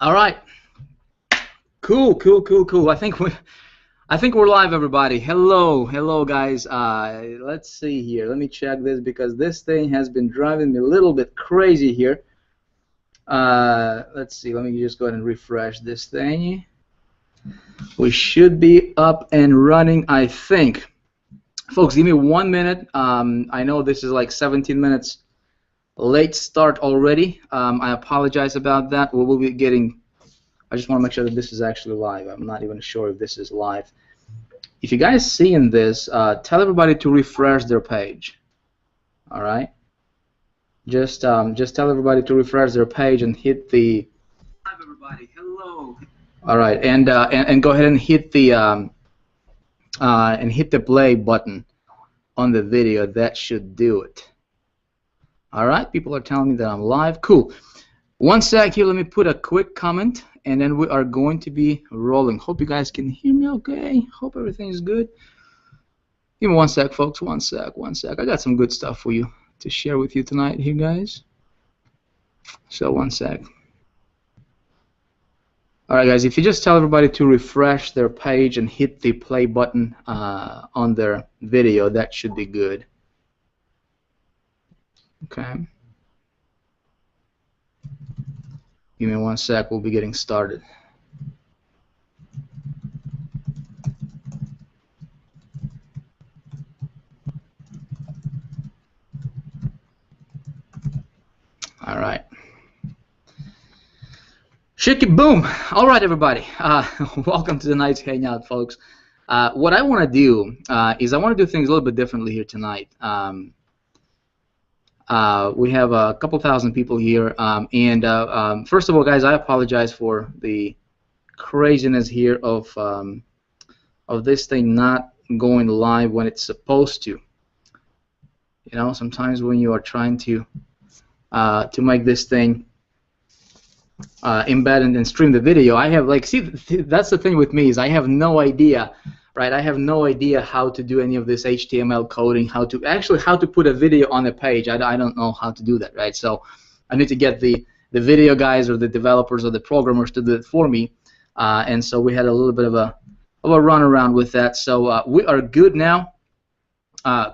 All right. Cool, cool, cool, cool. I think we're live, everybody. Hello, guys. Let's see here. Let me check this because this thing has been driving me a little bit crazy here. Let's see. Let me just go ahead and refresh this thing. We should be up and running, I think. Folks, give me 1 minute. I know this is like 17 minutes late start already. I apologize about that. We will be getting. I just want to make sure that this is actually live. I'm not even sure if this is live. If you guys seeing this, tell everybody to refresh their page. All right. Just tell everybody to refresh their page and hit the. Hi, everybody. Hello. All right, and go ahead and hit the play button on the video. That should do it. All right. People are telling me that I'm live. Cool. One sec here. Let me put a quick comment. And then we are going to be rolling. Hope you guys can hear me okay. Hope everything is good. Give me 1 sec, folks. 1 sec, 1 sec. I got some good stuff for you to share with you tonight here, guys. So 1 sec. All right, guys. If you just tell everybody to refresh their page and hit the play button on their video, that should be good. Okay. Give me 1 sec. We'll be getting started. All right. Shake it, boom. All right, everybody. Welcome to tonight's hangout, folks. What I want to do is I want to do things a little bit differently here tonight. We have a couple thousand people here, first of all, guys, I apologize for the craziness here of this thing not going live when it's supposed to. You know, sometimes when you are trying to make this thing embed and then stream the video, I have that's the thing with me is I have no idea. Right, I have no idea how to do any of this HTML coding, how to put a video on a page. I don't know how to do that, right? So I need to get the video guys or the developers or the programmers to do it for me. And so we had a little bit of a run around with that. So we are good now.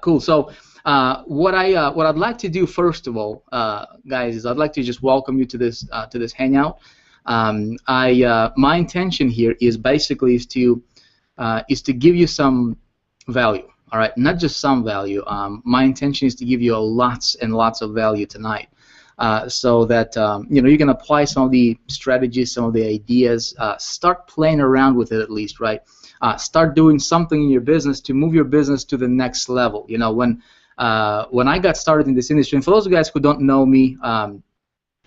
Cool. So what I'd like to do first of all, guys, is I'd like to just welcome you to this hangout. My intention here is basically is to give you some value, all right? Not just some value. My intention is to give you lots and lots of value tonight, so that you know, you can apply some of the strategies, some of the ideas, start playing around with it at least, right? Start doing something in your business to move your business to the next level. You know, when I got started in this industry, and for those of you guys who don't know me,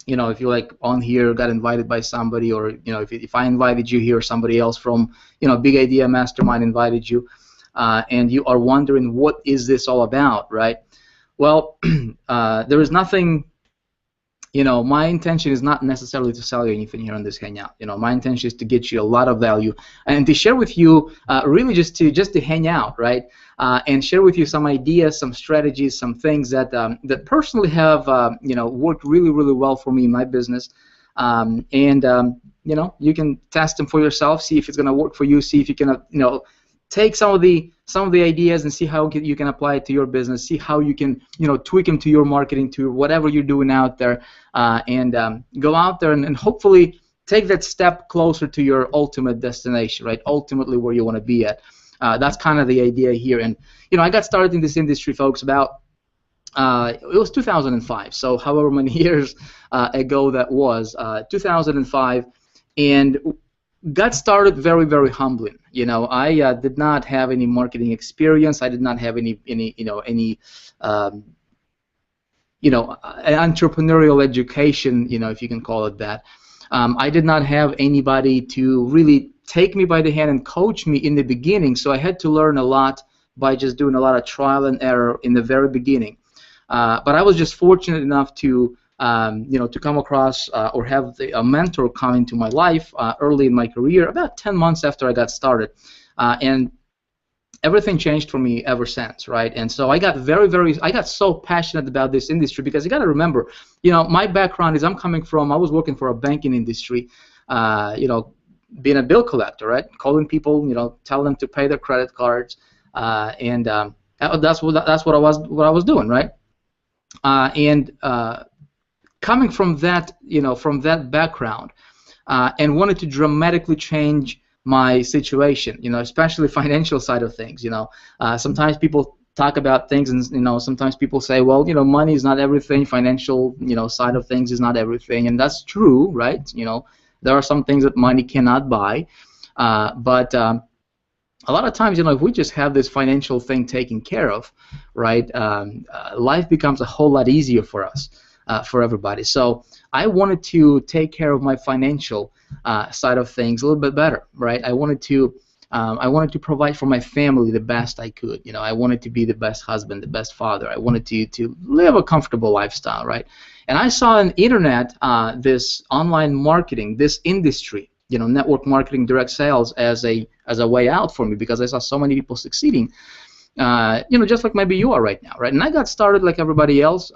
you know, if you're like on here, got invited by somebody, or you know, if I invited you here, or somebody else from, you know, Big Idea Mastermind invited you, and you are wondering what is this all about, right? Well, there is nothing. You know, my intention is not necessarily to sell you anything here on this hangout. You know, my intention is to get you a lot of value and to share with you, really just to hang out, right? And share with you some ideas, some strategies, some things that that personally have you know, worked really, really well for me in my business. You know, you can test them for yourself, see if it's going to work for you, see if you can you know, take some of the ideas and see how you can apply it to your business, see how you can, you know, tweak them to your marketing, to whatever you're doing out there, and go out there and hopefully take that step closer to your ultimate destination, right? Ultimately where you want to be at. That's kind of the idea here. And you know, I got started in this industry, folks, about it was 2005, so however many years ago that was, 2005, and got started very, very humbling. You know, I did not have any marketing experience. I did not have any entrepreneurial education, you know, if you can call it that. I did not have anybody to really take me by the hand and coach me in the beginning, so I had to learn a lot by just doing a lot of trial and error in the very beginning. But I was just fortunate enough to you know, to come across or have a mentor come into my life early in my career, about 10 months after I got started, and everything changed for me ever since, right? And so I got I got so passionate about this industry because you got to remember, you know, my background is I was working for a banking industry. you know, being a bill collector, right? Calling people, you know, telling them to pay their credit cards, and that's what I was doing, right? And coming from that, you know, from that background, and wanted to dramatically change my situation, you know, especially financial side of things. You know, sometimes people talk about things, and you know, sometimes people say, well, you know, money is not everything. Financial, you know, side of things is not everything, and that's true, right? You know, there are some things that money cannot buy, but a lot of times, you know, if we just have this financial thing taken care of, right, life becomes a whole lot easier for us, for everybody. So I wanted to take care of my financial side of things a little bit better, right? I wanted to provide for my family the best I could. You know, I wanted to be the best husband, the best father. I wanted to live a comfortable lifestyle, right? And I saw on the internet this online marketing, this industry, you know, network marketing, direct sales as a way out for me, because I saw so many people succeeding, you know, just like maybe you are right now, right? And I got started like everybody else,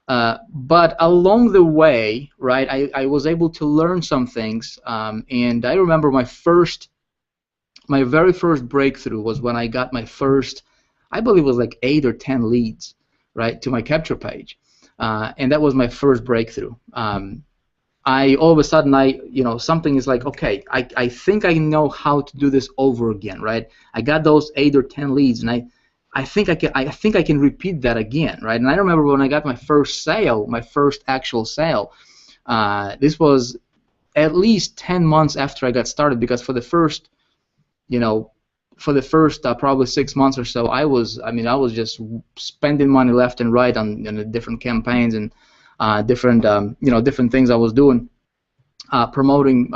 but along the way, right, I was able to learn some things, and I remember my very first breakthrough was when I got my first, I believe it was like 8 or 10 leads, right, to my capture page, and that was my first breakthrough. All of a sudden, you know, something is like, okay, I think I know how to do this over again, right? I got those 8 or 10 leads, and I think I can repeat that again, right? And I remember when I got my first sale, my first actual sale. This was at least 10 months after I got started, because for the first, you know, probably 6 months or so, I was just spending money left and right on, you know, different campaigns and different you know, different things I was doing, promoting,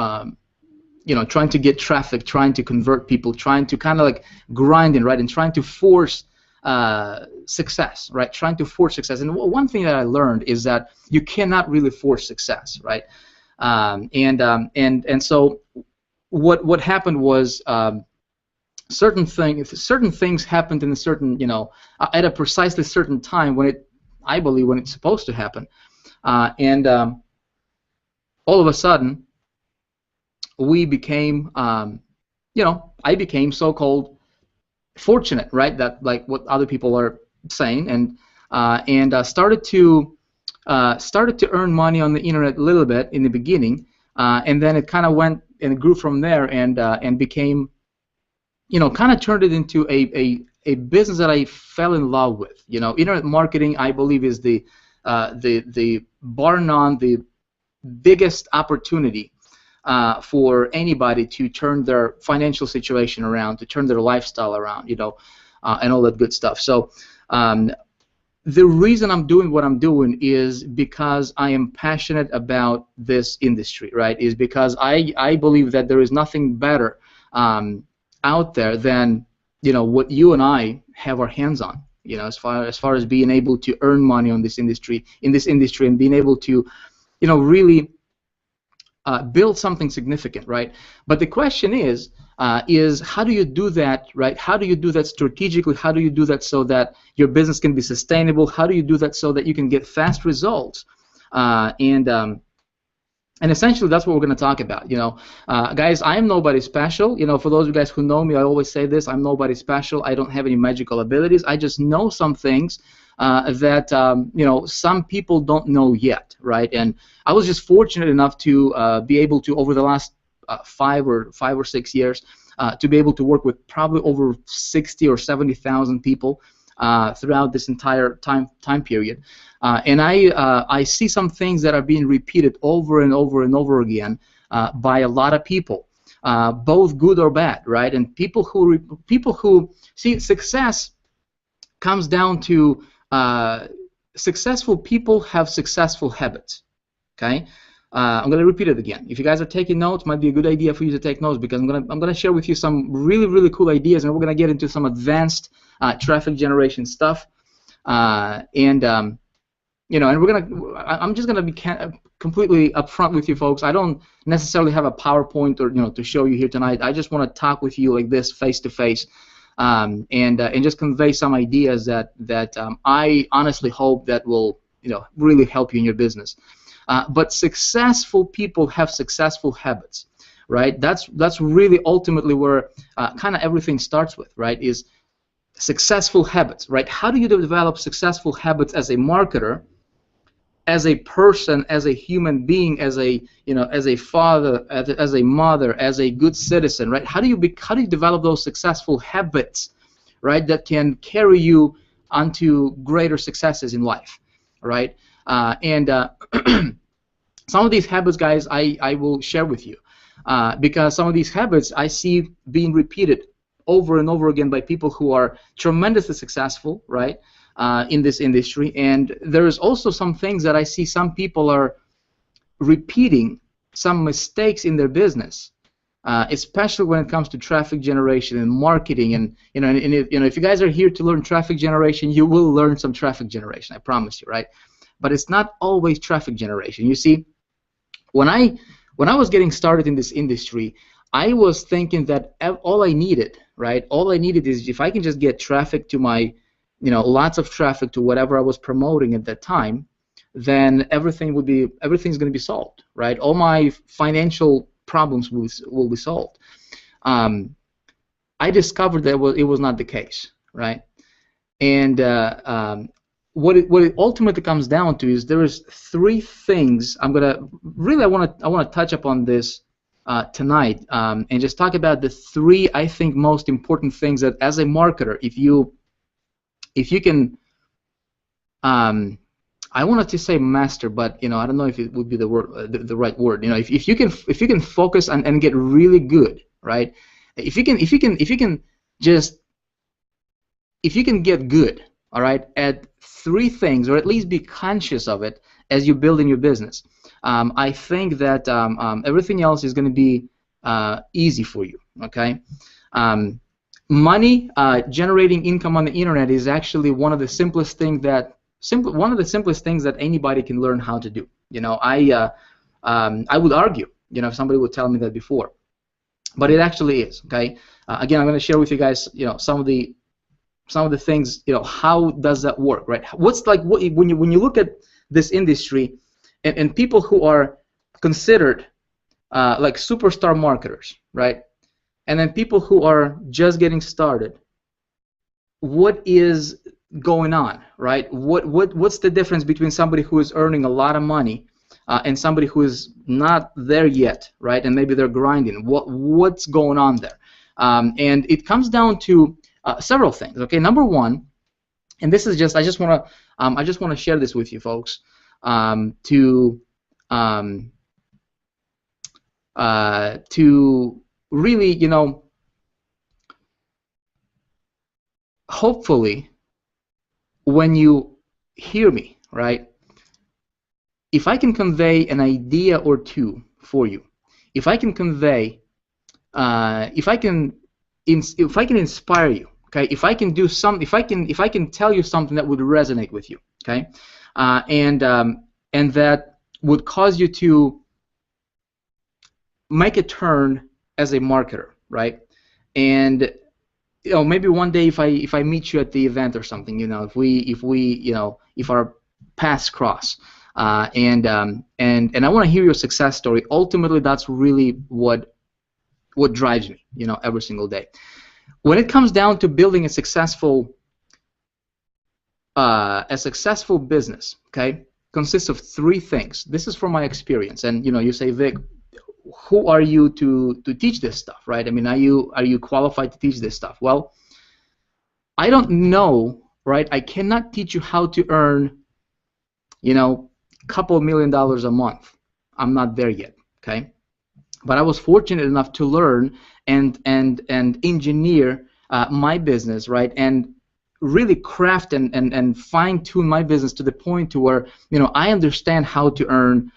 you know, trying to get traffic, trying to convert people, trying to kind of like grinding, right, and trying to force success, right, trying to force success. And one thing that I learned is that you cannot really force success, right, and so what happened was, certain things happened in a certain, you know, at a precisely certain time I believe when it's supposed to happen. And all of a sudden, we became, you know, I became so-called fortunate, right? That, like what other people are saying, and started to earn money on the internet a little bit in the beginning, and then it kind of went and grew from there, and became, you know, kind of turned it into a business that I fell in love with. You know, internet marketing, I believe, is the bar none the biggest opportunity for anybody to turn their financial situation around, to turn their lifestyle around, you know, and all that good stuff. So the reason I'm doing what I'm doing is because I am passionate about this industry, right? Is because I believe that there is nothing better out there than, you know, what you and I have our hands on. You know, as far as being able to earn money on this industry, and being able to, you know, really build something significant, right? But the question is how do you do that, right? How do you do that strategically? How do you do that so that your business can be sustainable? How do you do that so that you can get fast results? And essentially, that's what we're going to talk about. You know, guys, I am nobody special. You know, for those of you guys who know me, I always say this: I'm nobody special. I don't have any magical abilities. I just know some things that you know, some people don't know yet, right? And I was just fortunate enough to be able to, over the last 5 or 6 years, to be able to work with probably over 60 or 70,000 people throughout this entire time period. And I see some things that are being repeated over and over and over again by a lot of people, both good or bad, right? And people who see success comes down to successful people have successful habits. Okay, I'm going to repeat it again. If you guys are taking notes, might be a good idea for you to take notes, because I'm going to share with you some really cool ideas, and we're going to get into some advanced traffic generation stuff, and you know, and I'm just gonna be completely upfront with you folks. I don't necessarily have a PowerPoint or, you know, to show you here tonight. I just want to talk with you like this, face to face, and just convey some ideas that I honestly hope that will, you know, really help you in your business. but successful people have successful habits, right? That's really ultimately where kind of everything starts with, right? Is successful habits, right? How do you develop successful habits as a marketer, as a person, as a human being, as a as a father, as a mother, as a good citizen, right? How do you develop those successful habits, right? That can carry you onto greater successes in life, right? And some of these habits, guys, I will share with you because some of these habits I see being repeated over and over again by people who are tremendously successful, right? In this industry, and there is also some things that I see some people are repeating some mistakes in their business, especially when it comes to traffic generation and marketing. And if you guys are here to learn traffic generation, you will learn some traffic generation, I promise you, right? But it's not always traffic generation. You see, when I was getting started in this industry, I was thinking that all I needed, right? All I needed is if I can just get traffic to my lots of traffic to whatever I was promoting at that time, then everything's going to be solved, right? All my financial problems will be solved. I discovered that it was not the case, right? And what it ultimately comes down to is there is three things I want to touch upon this tonight, and just talk about the three, I think, most important things that as a marketer, if you can, I wanted to say master, but I don't know if it would be the word, the right word. If you can focus and get really good, right? If you can get good, all right, at three things, or at least be conscious of it as you build in your business, I think that everything else is going to be easy for you. Okay. Money, generating income on the internet is actually one of the simplest things that anybody can learn how to do. I would argue, if somebody would tell me that before, but it actually is. Okay. Again, I'm going to share with you guys, some of the things. How does that work, right? When you look at this industry, and people who are considered like superstar marketers, right? And then people who are just getting started, what is going on, right? What's the difference between somebody who is earning a lot of money and somebody who is not there yet, right? And maybe they're grinding. What's going on there? And it comes down to several things. Okay, number one, and this is just I just want to share this with you folks to really, hopefully, when you hear me, right, if I can convey an idea or two for you, if I can convey, if I can inspire you, okay, if I can do something, if I can tell you something that would resonate with you, okay, and that would cause you to make a turn as a marketer, right? And maybe one day if I meet you at the event or something, if our paths cross, and I want to hear your success story. Ultimately, that's really what drives me, every single day. When it comes down to building a successful business, okay, consists of three things. This is from my experience, and you say, Vic, who are you to teach this stuff, right? I mean, are you qualified to teach this stuff? Well, I don't know, right? I cannot teach you how to earn, a couple $1 million a month. I'm not there yet, okay? But I was fortunate enough to learn and engineer my business, right? And really craft and fine-tune my business to the point to where I understand how to earn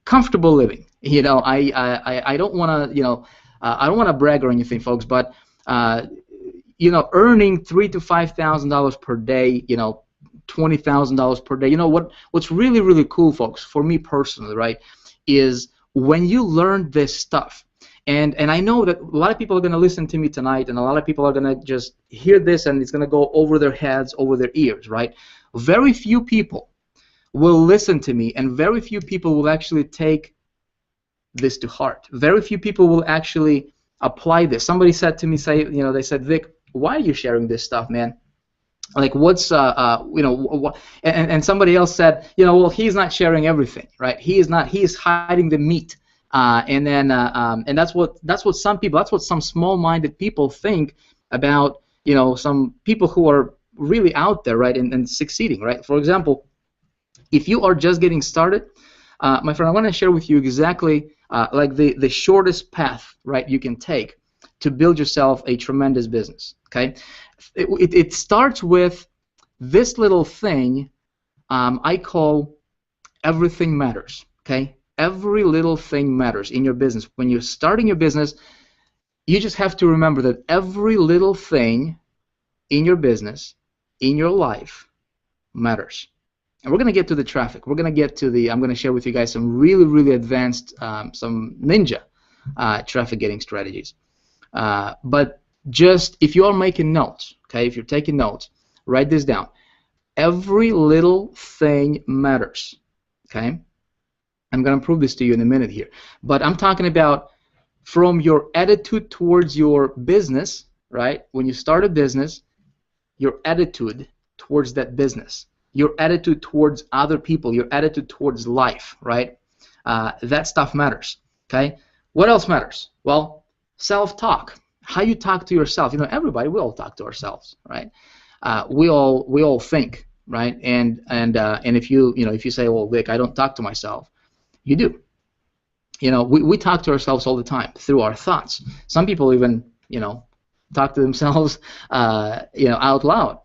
comfortable living. I don't want to I don't want to brag or anything, folks, but earning $3,000 to $5,000 per day, $20,000 per day. What's really, really cool, folks, for me personally, right, is when you learn this stuff. And I know that a lot of people are going to listen to me tonight, and a lot of people are going to just hear this, and it's going to go over their heads, over their ears, right? Very few people will listen to me, and very few people will actually take this to heart. Very few people will actually apply this. Somebody said to me, they said, Vic, why are you sharing this stuff, man? Like, what's and somebody else said, well, he's not sharing everything, right? He is hiding the meat. And that's what some small-minded people think about, some people who are really out there, right, and succeeding, right? For example, if you are just getting started, my friend, I want to share with you exactly like the shortest path, right, you can take to build yourself a tremendous business. Okay, it starts with this little thing I call everything matters. Okay, every little thing matters in your business. When you're starting your business, you just have to remember that every little thing in your business, in your life, matters. And we're going to get to the traffic. We're going to get to I'm going to share with you guys some really, really advanced, some ninja traffic getting strategies. But just, if you are making notes, okay, if you're taking notes, write this down. Every little thing matters, okay? I'm going to prove this to you in a minute here. But I'm talking about from your attitude towards your business, right? When you start a business, your attitude towards that business, your attitude towards other people, your attitude towards life, right? That stuff matters, okay? What else matters? Well, self-talk. How you talk to yourself. Everybody, we all talk to ourselves, right? We all think, right? And if you say, well, Vic, I don't talk to myself, you do. We talk to ourselves all the time through our thoughts. Some people even, talk to themselves, out loud.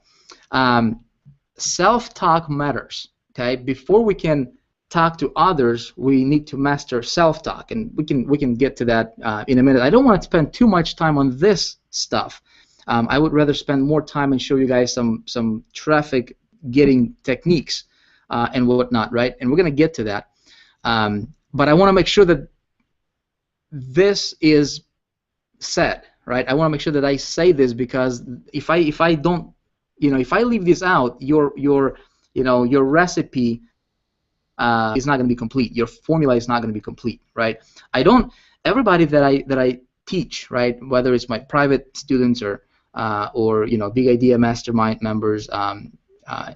Self-talk matters. Okay, before we can talk to others, we need to master self-talk, and we can get to that in a minute. I don't want to spend too much time on this stuff. I would rather spend more time and show you guys some traffic getting techniques and whatnot, right? And we're going to get to that. But I want to make sure that this is said, right? I want to make sure that I say this, because if I don't, if I leave this out, your recipe is not going to be complete. Your formula is not going to be complete, right? Everybody that I teach, right, whether it's my private students or Big Idea Mastermind members,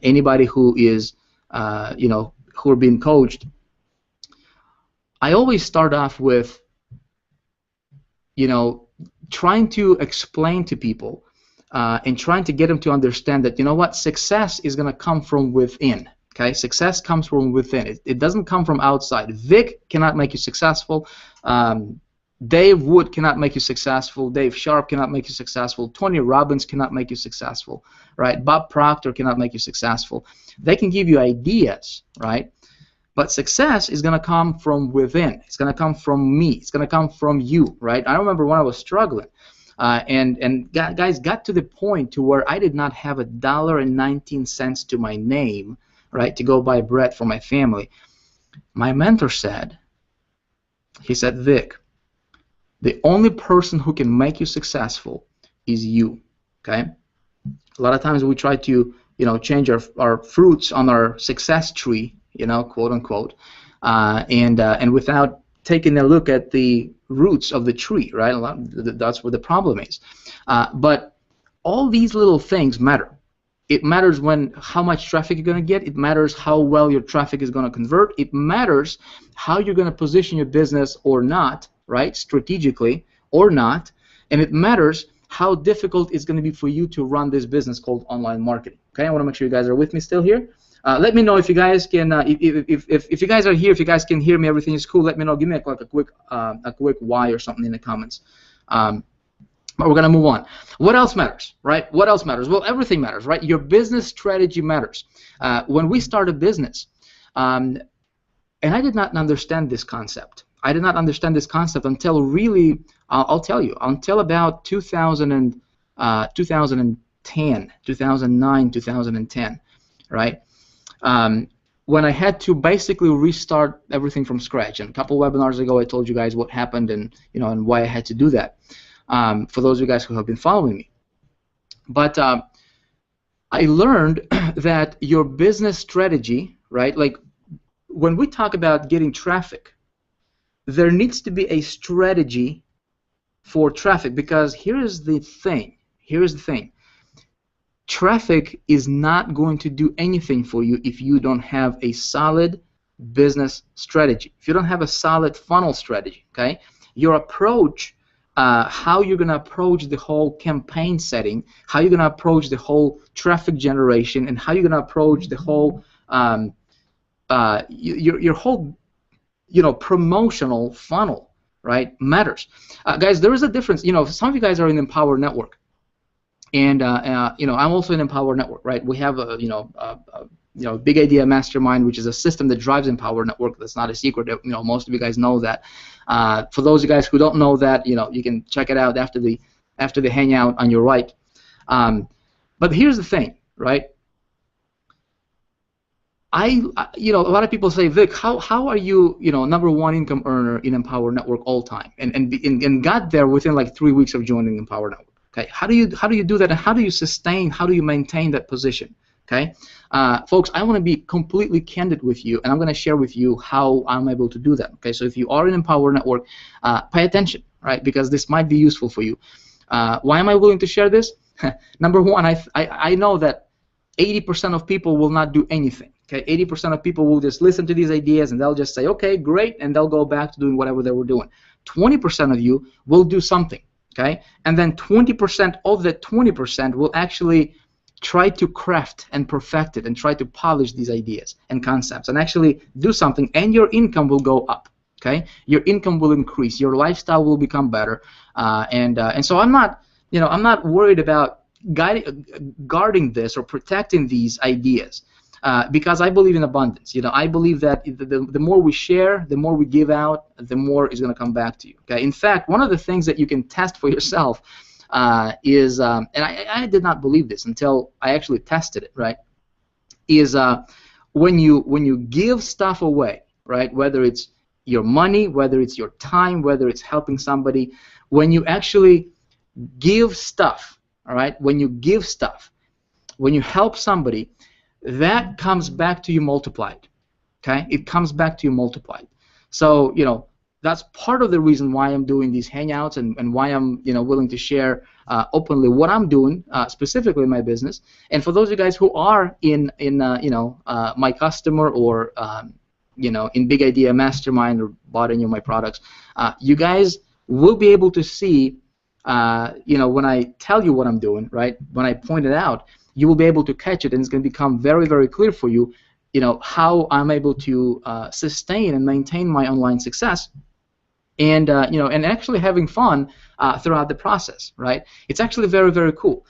anybody who is who are being coached, I always start off with trying to explain to people and trying to get them to understand that, what, success is going to come from within. Okay, success comes from within. It doesn't come from outside. Vic cannot make you successful. Dave Wood cannot make you successful. Dave Sharp cannot make you successful. Tony Robbins cannot make you successful, right? Bob Proctor cannot make you successful. They can give you ideas, right? But success is going to come from within. It's going to come from me. It's going to come from you, right? I remember when I was struggling, and guys got to the point to where I did not have $1.19 to my name, right, to go buy bread for my family. My mentor said, he said, Vic, the only person who can make you successful is you, okay? A lot of times we try to, change our fruits on our success tree, quote unquote, and without taking a look at the roots of the tree, right? That's where the problem is. But all these little things matter. It matters how much traffic you're going to get. It matters how well your traffic is going to convert. It matters how you're going to position your business or not, right? Strategically or not. And it matters how difficult it's going to be for you to run this business called online marketing. Okay, I want to make sure you guys are with me still here. Let me know if you guys can, if you guys are here, if you guys can hear me, everything is cool. Let me know. Give me a quick Y or something in the comments. But we're gonna move on. What else matters, right? What else matters? Well, everything matters, right? Your business strategy matters. When we start a business, and I did not understand this concept. I did not understand this concept until really, I'll tell you, until about 2010, 2009, 2010, right? When I had to basically restart everything from scratch. And a couple webinars ago, I told you guys what happened and and why I had to do that. For those of you guys who have been following me. But I learned that your business strategy, right? Like when we talk about getting traffic, there needs to be a strategy for traffic, because here's the thing. Here's the thing. Traffic is not going to do anything for you if you don't have a solid business strategy. If you don't have a solid funnel strategy, okay? Your approach, how you're going to approach the whole campaign setting, how you're going to approach the whole traffic generation, and how you're going to approach the whole your whole promotional funnel, right, matters. Guys, there is a difference. Some of you guys are in Empower Network, and I'm also in Empower Network, right? We have a Big Idea Mastermind, which is a system that drives Empower Network. That's not a secret. Most of you guys know that. For those of you guys who don't know that, you can check it out after the hangout on your right. But here's the thing, right? A lot of people say, Vic, how are you, #1 income earner in Empower Network all time, and got there within like 3 weeks of joining Empower Network? Okay, how do you do that, and how do you maintain that position? Okay, folks, I want to be completely candid with you, and I'm going to share with you how I'm able to do that. Okay, so if you are in Empower Network, pay attention, right? Because this might be useful for you. Why am I willing to share this? #1, I know that 80% of people will not do anything. Okay, 80% of people will just listen to these ideas and they'll just say, okay, great, and they'll go back to doing whatever they were doing. 20% of you will do something, okay, and then 20% of that 20% will actually try to craft and perfect it and try to polish these ideas and concepts and actually do something, and your income will go up. Okay, your income will increase, your lifestyle will become better, and so I'm not worried about guarding this or protecting these ideas. Because I believe in abundance. I believe that the more we share, the more we give out, the more is going to come back to you. Okay. In fact, one of the things that you can test for yourself is, and I did not believe this until I actually tested it, right? Is when you give stuff away, right? Whether it's your money, whether it's your time, whether it's helping somebody, when you actually give stuff, all right? When you give stuff, when you help somebody, that comes back to you multiplied. Okay, it comes back to you multiplied. So that's part of the reason why I'm doing these hangouts and why I'm willing to share openly what I'm doing specifically in my business. And for those of you guys who are in my customer or in Big Idea Mastermind or bought any of my products, you guys will be able to see when I tell you what I'm doing, right? When I point it out, you will be able to catch it, and it's going to become very, very clear for you, how I'm able to sustain and maintain my online success, and and actually having fun throughout the process, right? It's actually very, very cool.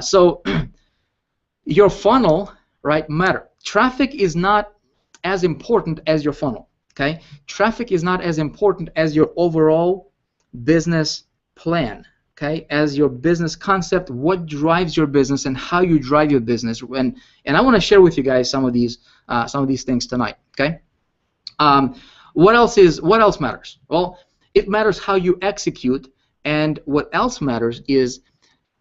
So your funnel, right, matter. Traffic is not as important as your funnel. Okay, traffic is not as important as your overall business plan. Okay, as your business concept, what drives your business and how you drive your business, and I want to share with you guys some of these things tonight. Okay, what else matters? Well, it matters how you execute, and what else matters is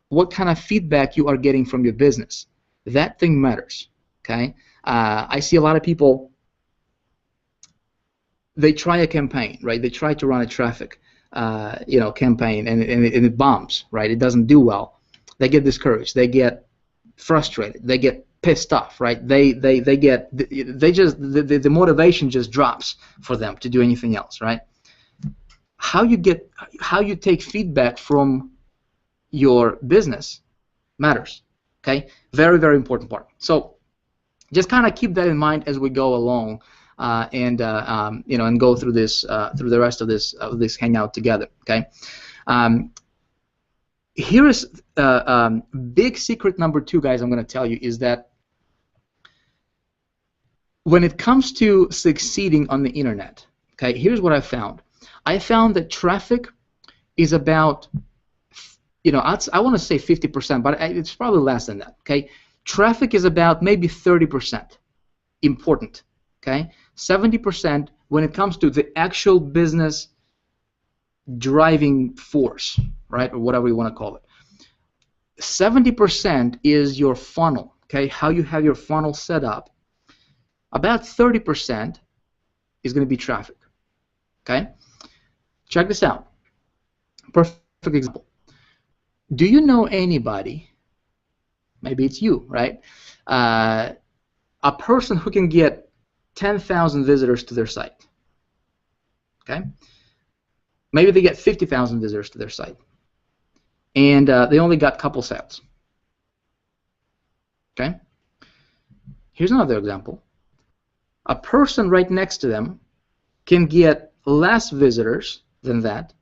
what kind of feedback you are getting from your business. That thing matters. Okay, I see a lot of people. They try a campaign, right? They try to run a traffic campaign, and it bombs, right? It doesn't do well. They get discouraged. They get frustrated. They get pissed off, right? The motivation just drops for them to do anything else, right? How you take feedback from your business matters. Okay, very, very important part. So just kind of keep that in mind as we go along. And go through this through the rest of this hangout together. Okay. Here is big secret number 2, guys. I'm going to tell you is that when it comes to succeeding on the internet, okay, here's what I found. I found that traffic is about, I want to say 50%, but it's probably less than that. Okay, traffic is about maybe 30% important. Okay, 70% when it comes to the actual business driving force, right, or whatever you want to call it. 70% is your funnel, okay, how you have your funnel set up. about 30% is going to be traffic. Okay? Check this out. Perfect example. Do you know anybody, maybe it's you, right? A person who can get 10,000 visitors to their site. Okay? Maybe they get 50,000 visitors to their site, and they only got a couple sales. Okay? Here's another example. A person right next to them can get less visitors than that,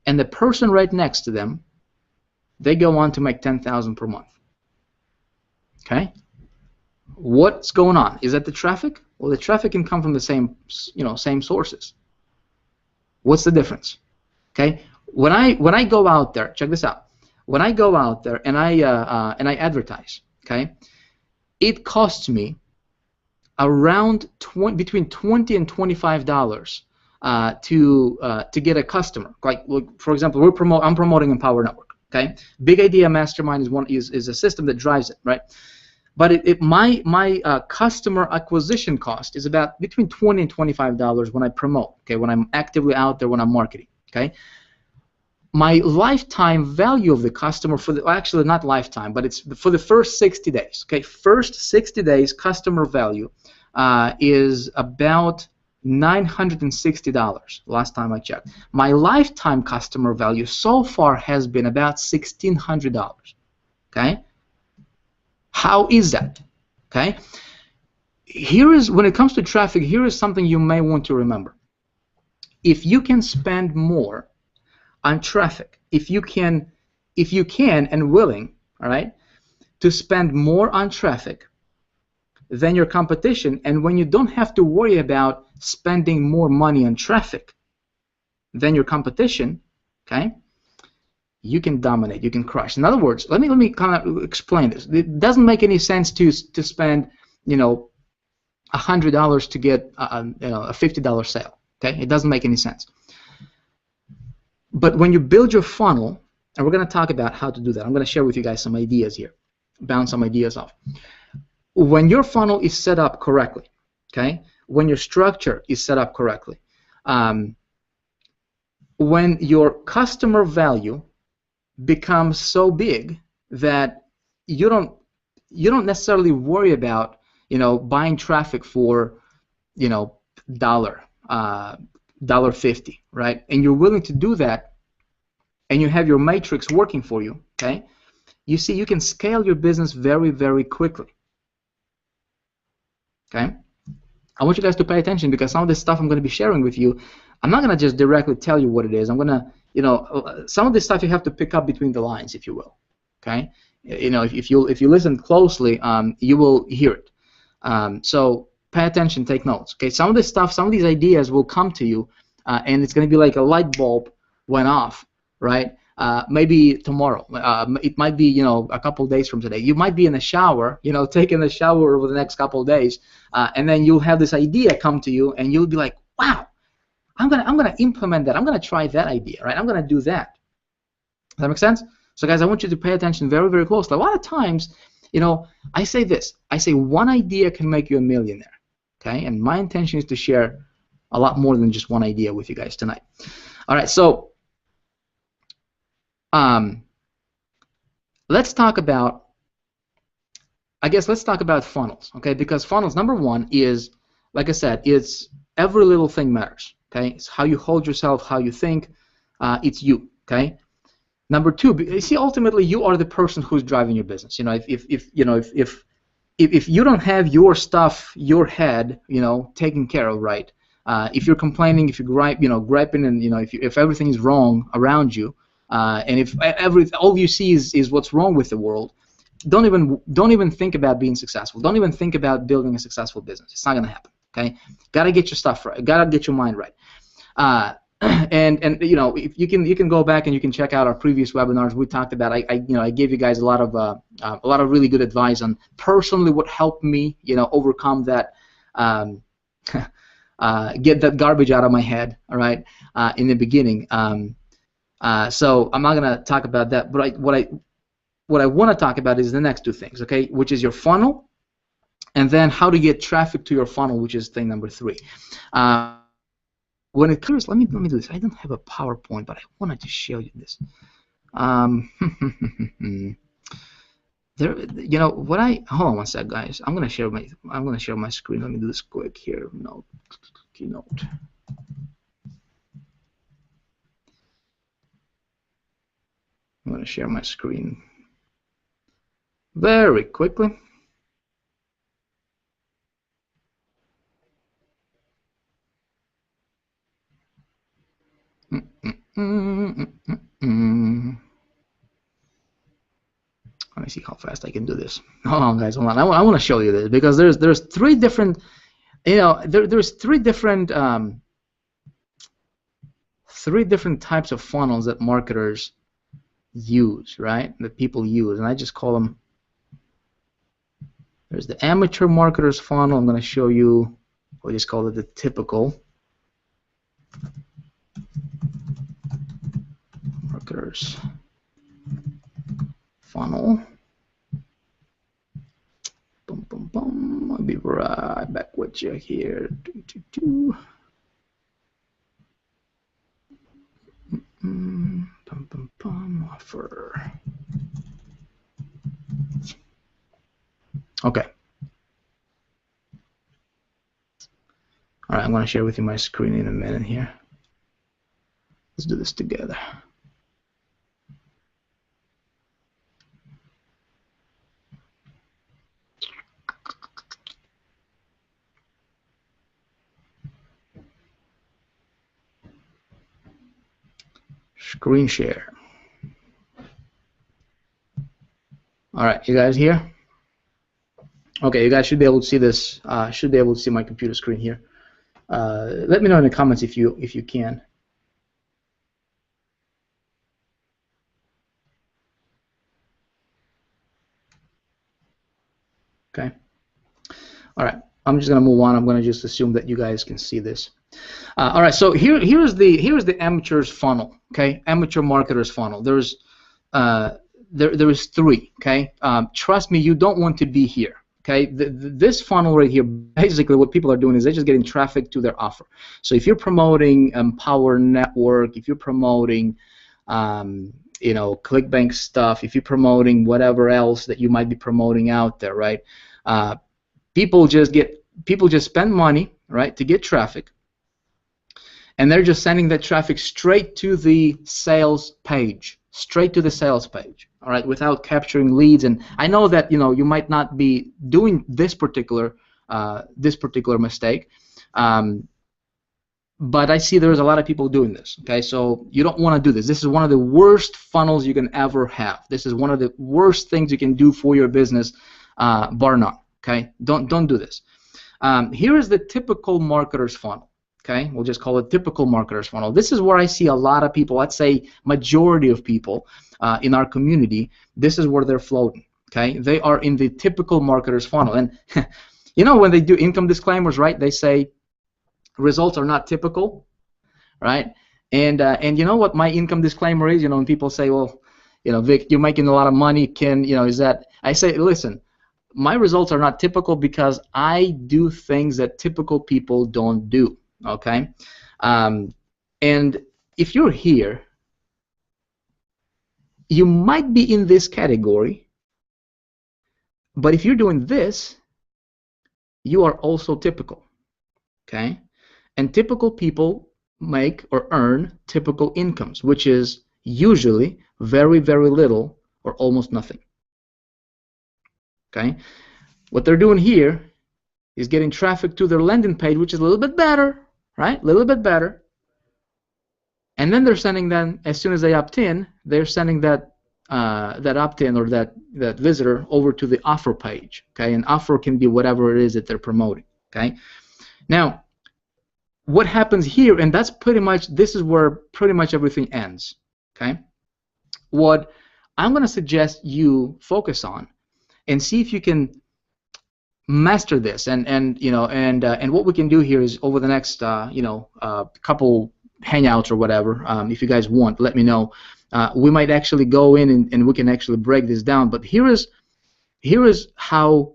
and the person right next to them, they go on to make 10,000 per month. Okay? What's going on? Is that the traffic? Well, the traffic can come from the same, same sources. What's the difference? Okay? When I go out there, check this out. When I go out there and I advertise, okay, it costs me around between $20 and $25 to get a customer. Like, for example, I'm promoting Empower Network. Okay, Big Idea Mastermind is a system that drives it, right? But my customer acquisition cost is about between $20 and $25 when I promote. Okay, when I'm actively out there, when I'm marketing. Okay, my lifetime value of the customer actually not lifetime, but it's for the first 60 days. Okay, first 60 days customer value is about $960 last time I checked. My lifetime customer value so far has been about $1,600. Okay, how is that? Okay, when it comes to traffic, here is something you may want to remember. If you can spend more on traffic, if you can and willing, all right, to spend more on traffic than your competition, and when you don't have to worry about spending more money on traffic than your competition, okay, you can dominate, you can crush. In other words, let me kind of explain this. It doesn't make any sense to spend, $100 to get a $50 sale. Okay, it doesn't make any sense. But when you build your funnel, and we're going to talk about how to do that. I'm going to share with you guys some ideas here, bounce some ideas off. When your funnel is set up correctly, okay, when your structure is set up correctly, when your customer value becomes so big that you don't necessarily worry about buying traffic for $1.50, right? And you're willing to do that, and you have your matrix working for you, okay? You see, you can scale your business very, very quickly. Okay? I want you guys to pay attention, because some of this stuff I'm going to be sharing with you, I'm not going to just directly tell you what it is. I'm going to, some of this stuff you have to pick up between the lines, if you will. Okay? If you listen closely, you will hear it. So pay attention, take notes. Okay? Some of this stuff, some of these ideas will come to you, and it's going to be like a light bulb went off, right? Maybe tomorrow. It might be, a couple of days from today. You might be in the shower, taking a shower over the next couple of days, and then you'll have this idea come to you, and you'll be like, "Wow, I'm gonna implement that. I'm gonna try that idea, right? I'm gonna do that." Does that make sense? So, guys, I want you to pay attention very, very closely. A lot of times, I say this. I say one idea can make you a millionaire. Okay, and my intention is to share a lot more than just one idea with you guys tonight. All right, so. Let's talk about funnels, okay? Because funnels, number one, is, like I said, it's every little thing matters, okay? It's how you hold yourself, how you think. It's you, okay? Number two, you see, ultimately, you are the person who's driving your business. If you don't have your stuff, your head, taken care of, right? If you're complaining, if you're griping, and if everything is wrong around you. And if all you see is what's wrong with the world, don't even think about being successful. Don't even think about building a successful business. It's not gonna happen. Okay, gotta get your stuff right. Gotta get your mind right. And if you can go back and you can check out our previous webinars. We talked about I gave you guys a lot of really good advice on personally what helped me overcome that. Get that garbage out of my head. All right, in the beginning. So I'm not gonna talk about that, but what I want to talk about is the next two things, okay? Which is your funnel and then how to get traffic to your funnel, which is thing number 3. When it comes, let me do this. I don't have a PowerPoint, but I wanted to show you this. There, you know what hold on one sec, guys. I'm gonna share my screen. Let me do this quick here. No, keynote. I'm gonna share my screen very quickly. Let me see how fast I can do this. Hold on, guys. Hold on. I want to show you this because there's 3 different, there's 3 different 3 different types of funnels that marketers use, right? That people use, and I just call them. There's the amateur marketer's funnel. I'm going to show you. We'll just call it the typical marketer's funnel. Boom, boom, boom. I'll be right back with you here. Bum, bum, bum. Offer. Okay. All right, I'm going to share with you my screen in a minute here. Let's do this together. Screen share. All right, you guys here? Okay, you guys should be able to see this. Should be able to see my computer screen here. Let me know in the comments if you can. Okay. All right. I'm just gonna move on. I'm gonna just assume that you guys can see this. All right. So here's the amateur's funnel. Okay, amateur marketer's funnel. There is 3. Okay. Trust me, you don't want to be here. Okay, this funnel right here, basically what people are doing is they're just getting traffic to their offer. So if you're promoting Power Network, if you're promoting, ClickBank stuff, if you're promoting whatever else that you might be promoting out there, right? People just spend money, right, to get traffic, and they're just sending that traffic straight to the sales page, all right, without capturing leads. And I know that you might not be doing this particular mistake, but I see there's a lot of people doing this. Okay, so you don't want to do this. This is one of the worst funnels you can ever have. This is one of the worst things you can do for your business, bar none. Okay, don't do this. Here is the typical marketer's funnel. Okay, we'll just call it typical marketer's funnel. This is where I see a lot of people. I'd say majority of people in our community. This is where they're floating. Okay, they are in the typical marketer's funnel. And when they do income disclaimers, right? They say results are not typical, right? And you know what my income disclaimer is? When people say, well, Vic, you're making a lot of money. Is that? I say, listen. My results are not typical because I do things that typical people don't do. Okay, and if you're here, you might be in this category, but if you're doing this, you are also typical. Okay, and typical people make or earn typical incomes, which is usually very, very little or almost nothing. Okay, what they're doing here is getting traffic to their landing page, which is a little bit better, right? A little bit better. And then they're sending them, as soon as they opt in, they're sending that opt-in or that visitor over to the offer page. Okay, and offer can be whatever it is that they're promoting. Okay, now what happens here, and that's pretty much, this is where pretty much everything ends. Okay, what I'm going to suggest you focus on and see if you can master this, and what we can do here is over the next couple hangouts or whatever, if you guys want, let me know. We might actually go in and we can actually break this down. But here is how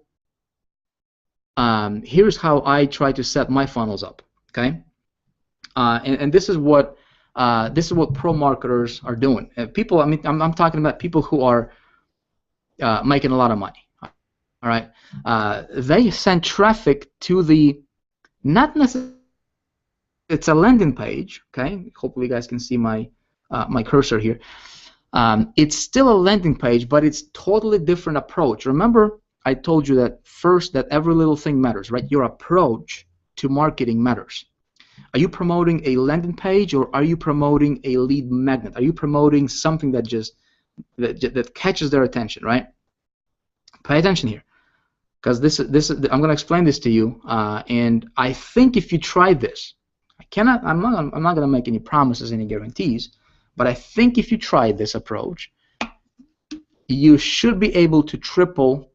here's how I try to set my funnels up. Okay, and this is what pro marketers are doing. People, I mean, I'm talking about people who are making a lot of money. All right, they send traffic to the not necessarily. It's a landing page. Okay, hopefully you guys can see my my cursor here. It's still a landing page, but it's totally different approach. Remember, I told you that first that every little thing matters, right? Your approach to marketing matters. Are you promoting a landing page, or are you promoting a lead magnet? Are you promoting something that just that catches their attention, right? Pay attention here, because I'm going to explain this to you, and I think if you try this, I'm not going to make any promises, any guarantees, but I think if you try this approach, you should be able to triple,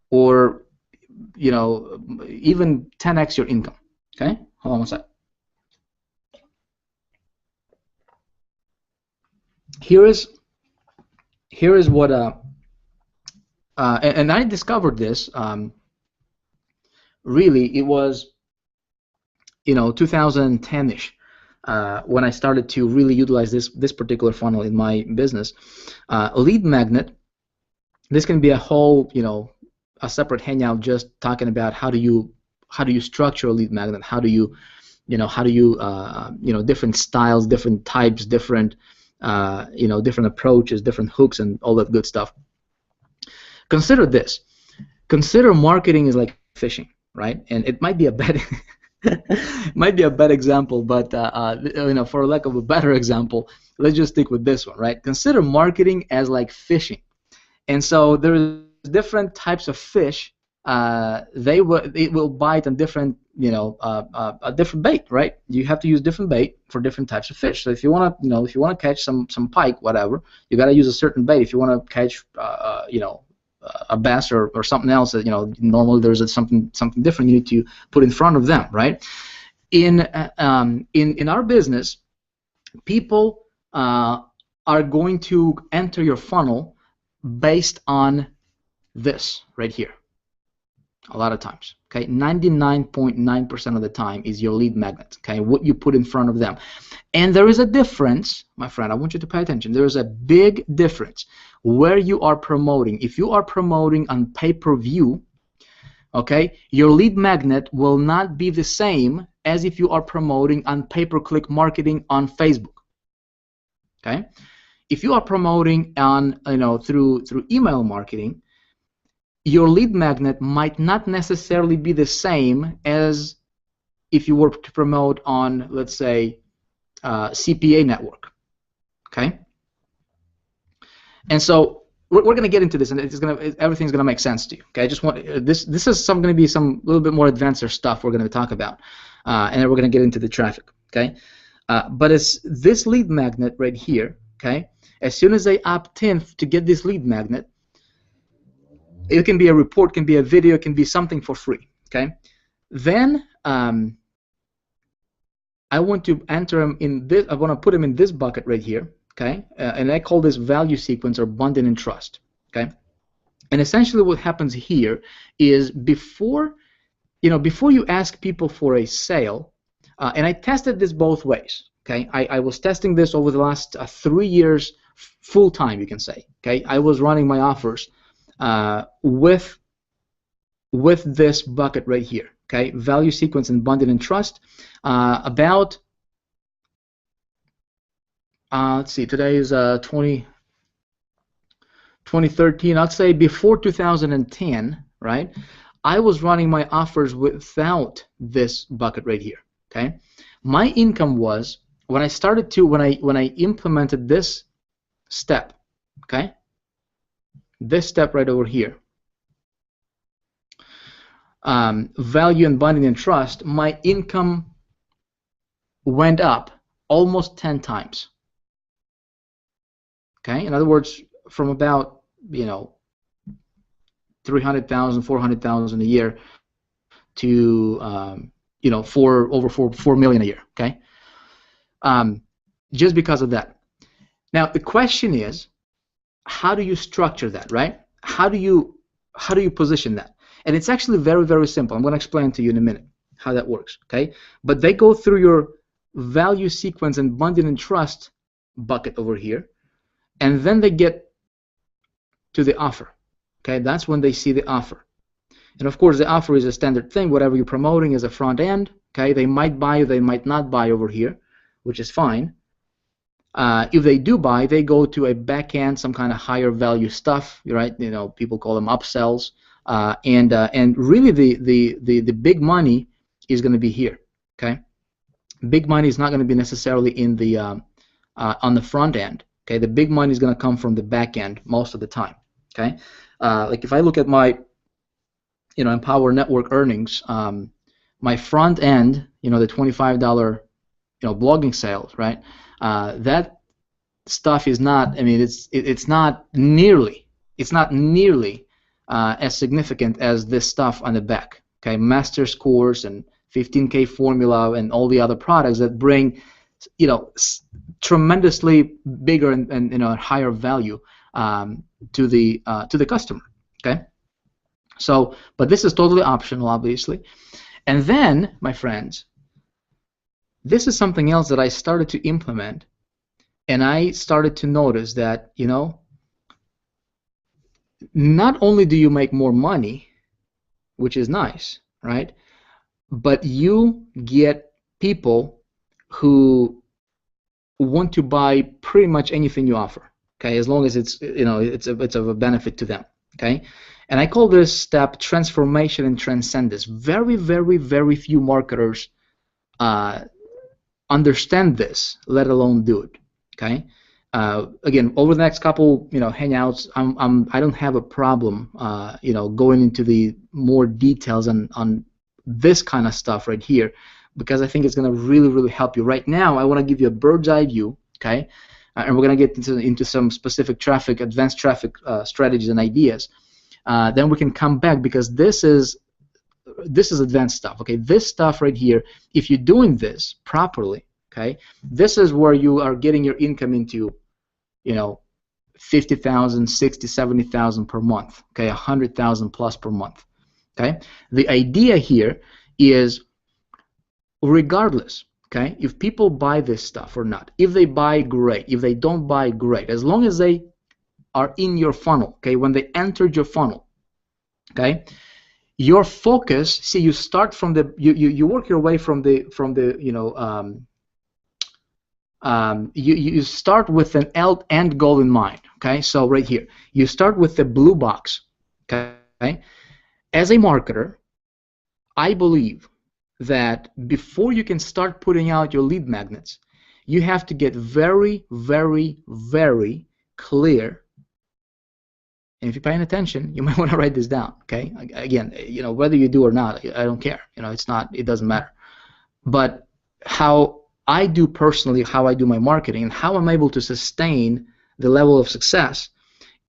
or even 10x your income. Okay, hold on one sec. Here is what and I discovered this. Really, it was 2010ish when I started to really utilize this particular funnel in my business. Lead magnet. This can be a whole a separate hangout just talking about how do you structure a lead magnet, how do you different styles, different types, different different approaches, different hooks, and all that good stuff. Consider this. Consider marketing is like fishing, right? And it might be a bad example, but for lack of a better example, let's just stick with this one, right? Consider marketing as like fishing. And so there's different types of fish. It will bite on different a different bait, right? You have to use different bait for different types of fish. So if you want to catch some pike, whatever, you got to use a certain bait. If you want to catch a bass or something else, normally there's something different you need to put in front of them, right? In our business, people are going to enter your funnel based on this right here. A lot of times, okay, 99.9% of the time is your lead magnet, okay, what you put in front of them. And there is a difference, my friend, I want you to pay attention. There is a big difference where you are promoting. If you are promoting on pay-per-view, okay, your lead magnet will not be the same as if you are promoting on pay-per-click marketing on Facebook, okay? If you are promoting on, through email marketing, your lead magnet might not necessarily be the same as if you were to promote on, let's say, CPA network, okay? And so we're going to get into this, and everything's going to make sense to you, okay? I just want this is going to be some little bit more advanced stuff we're going to talk about, and then we're going to get into the traffic, okay? But it's this lead magnet right here, okay? As soon as they opt in to get this lead magnet, it can be a report, can be a video, can be something for free, okay? Then I want to enter them in this. I want to put them in this bucket right here, okay? And I call this value sequence or bonding and trust, okay? And essentially, what happens here is before you ask people for a sale, and I tested this both ways, okay? I was testing this over the last 3 years, full time, you can say, okay? I was running my offers with this bucket right here, okay? Value sequence and bonding and trust. About let's see, today is 2013. I'd say before 2010, right? I was running my offers without this bucket right here, okay? My income was when I implemented this step, okay? This step right over here, value and bonding and trust, my income went up almost 10 times. Okay, in other words, from about 300,000, 400,000 a year to over 4 million a year. Okay, just because of that. Now the question is, how do you structure that, right? How do you position that? And it's actually very, very simple. I'm going to explain to you in a minute how that works, okay? But they go through your value sequence and bonding and trust bucket over here, and then they get to the offer, okay? That's when they see the offer. And of course, the offer is a standard thing. Whatever you're promoting is a front end, okay? They might buy, they might not buy over here, which is fine. If they do buy, they go to a back end, some kind of higher value stuff, right? You know, people call them upsells, and really the big money is going to be here, okay? Big money is not going to be necessarily in the on the front end, okay? The big money is going to come from the back end most of the time, okay? Like if I look at my, you know, Empower Network earnings, my front end, you know, the $25, you know, blogging sales, right? That stuff is not. I mean, it's not nearly as significant as this stuff on the back. Okay, master's course and 15K formula and all the other products that bring, you know, tremendously bigger and you know, higher value to the customer. Okay, so but this is totally optional, obviously. And then, my friends, this is something else that I started to implement, and I started to notice that, you know, not only do you make more money, which is nice, right, but you get people who want to buy pretty much anything you offer, okay, as long as it's, you know, it's of a benefit to them, okay. And I call this step transformation and transcendence. Very, very, very few marketers understand this, let alone do it. Okay. Again, over the next couple, you know, hangouts, I don't have a problem, you know, going into the more details on this kind of stuff right here, because I think it's going to really, really help you. Right now, I want to give you a bird's eye view. Okay. And we're going to get into some specific traffic, advanced traffic strategies and ideas. Then we can come back, because this is advanced stuff. Okay, this stuff right here, if you're doing this properly, okay, this is where you are getting your income into, you know, 50,000, 60, 70,000 per month. Okay, 100,000 plus per month. Okay, the idea here is, regardless, okay, if people buy this stuff or not, if they buy, great. If they don't buy, great. As long as they are in your funnel, okay, when they entered your funnel, okay, your focus, see, you start from the, you work your way from the you know, you start with an end goal in mind, okay. So right here, you start with the blue box, okay. As a marketer, I believe that before you can start putting out your lead magnets, you have to get very, very, very clear. And if you're paying attention, you might want to write this down, okay? Again, you know, whether you do or not, I don't care. You know, it doesn't matter. But how I do personally, how I do my marketing, and how I'm able to sustain the level of success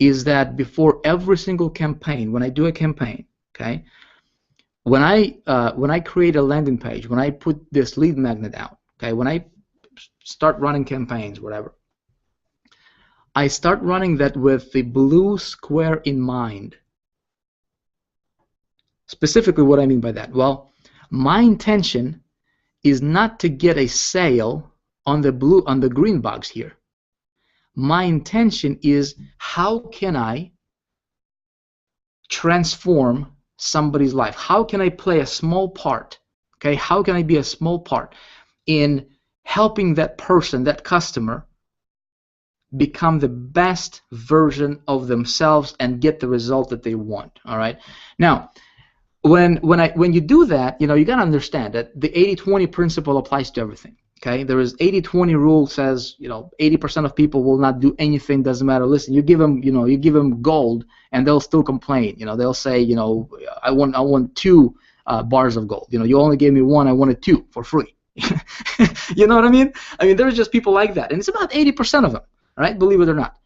is that before every single campaign, when I do a campaign, okay, when I create a landing page, when I put this lead magnet out, okay, when I start running campaigns, whatever, I start running that with the blue square in mind. Specifically, what I mean by that? Well, my intention is not to get a sale on the green box here. My intention is, how can I transform somebody's life? How can I play a small part? Okay, how can I be a small part in helping that person, that customer, become the best version of themselves and get the result that they want? All right. Now, when you do that, you know, you got to understand that the 80-20 principle applies to everything. Okay, there is 80-20 rule, says, you know, 80% of people will not do anything, doesn't matter. Listen, you give them gold and they'll still complain. You know, they'll say, you know, I want 2 bars of gold. You know, you only gave me 1, I wanted 2 for free. You know what I mean? I mean, there's just people like that, and it's about 80% of them. Right? Believe it or not.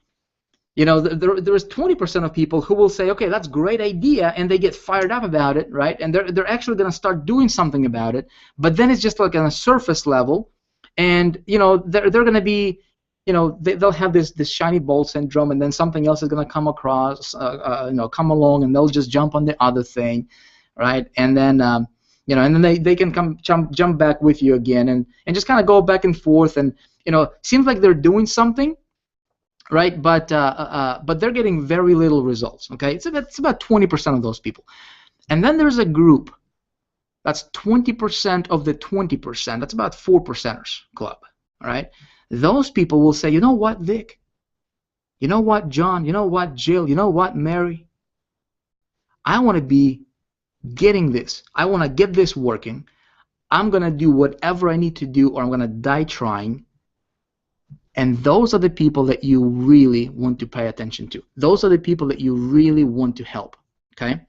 You know, there is 20% of people who will say, okay, that's a great idea, and they get fired up about it, right? And they're actually going to start doing something about it, but then it's just like on a surface level, and you know, they're going to be, they'll have this shiny ball syndrome, and then something else is going to come across, come along, and they'll just jump on the other thing, right? And then and then they can come jump back with you again, and just kind of go back and forth, and seems like they're doing something, right? But they're getting very little results. Okay, it's about 20% of those people, and then there's a group that's 20% of the 20%. That's about 4%ers club. All right, those people will say, you know what, Vic? You know what, John? You know what, Jill? You know what, Mary? I want to be getting this. I want to get this working. I'm going to do whatever I need to do, or I'm going to die trying. And those are the people that you really want to pay attention to. Those are the people that you really want to help. Okay?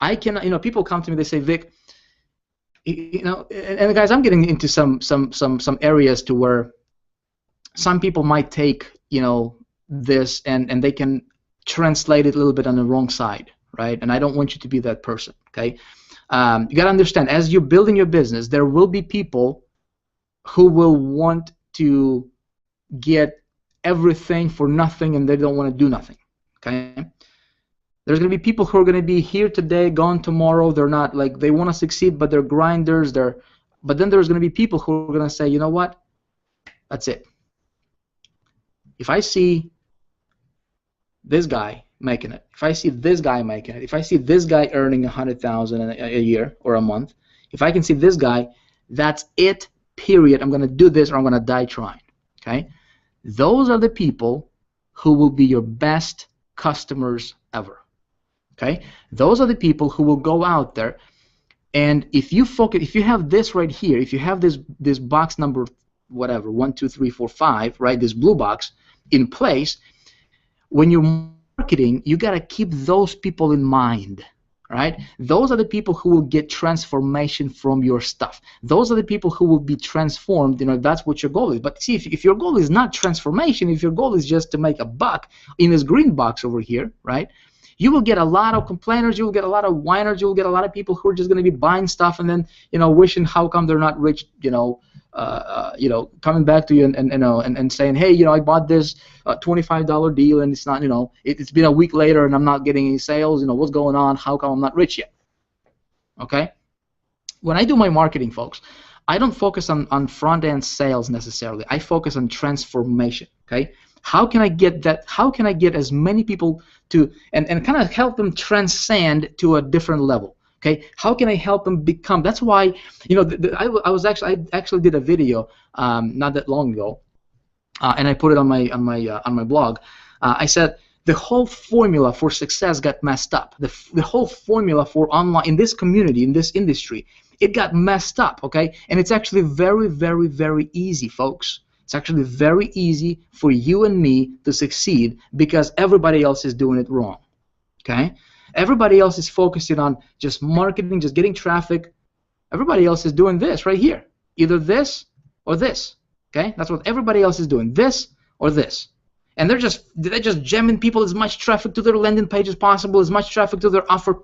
I can, people come to me, they say, Vic, and guys, I'm getting into some areas to where some people might take, this and they can translate it a little bit on the wrong side, right? And I don't want you to be that person, okay? You got to understand, as you're building your business, there will be people who will want to get everything for nothing, and they don't want to do nothing, okay? There's going to be people who are going to be here today, gone tomorrow. They're not, like, they want to succeed, but they're grinders. But then there's going to be people who are going to say, you know what? That's it. If I see this guy making it, if I see this guy making it, if I see this guy earning $100,000 a year or a month, if I can see this guy, that's it, period. I'm going to do this, or I'm going to die trying, okay? Those are the people who will be your best customers ever. Okay, those are the people who will go out there, and if you have this right here, if you have this box number, whatever, 1, 2, 3, 4, 5, right, this blue box in place, when you're marketing, you got to keep those people in mind, right? Those are the people who will get transformation from your stuff. Those are the people who will be transformed, if that's what your goal is. But see, if your goal is not transformation, if your goal is just to make a buck in this green box over here, right? You will get a lot of complainers, you will get a lot of whiners, you will get a lot of people who are just going to be buying stuff and then, wishing how come they're not rich, coming back to you and saying, hey, I bought this $25 deal and it's not, it's been a week later and I'm not getting any sales, what's going on, how come I'm not rich yet? Okay? When I do my marketing, folks, I don't focus on front-end sales necessarily. I focus on transformation, okay? How can I get that? How can I get as many people to and kind of help them transcend to a different level? Okay, how can I help them become? That's why I actually did a video not that long ago, and I put it on my blog. I said the whole formula for success got messed up. The whole formula for online in this community, in this industry, it got messed up. Okay, and it's actually very, very, very easy, folks. It's actually very easy for you and me to succeed because everybody else is doing it wrong. Okay? Everybody else is focusing on just marketing, just getting traffic. Everybody else is doing this right here. Either this or this. Okay? That's what everybody else is doing. This or this. And they're just jamming people as much traffic to their landing page as possible, as much traffic to their offer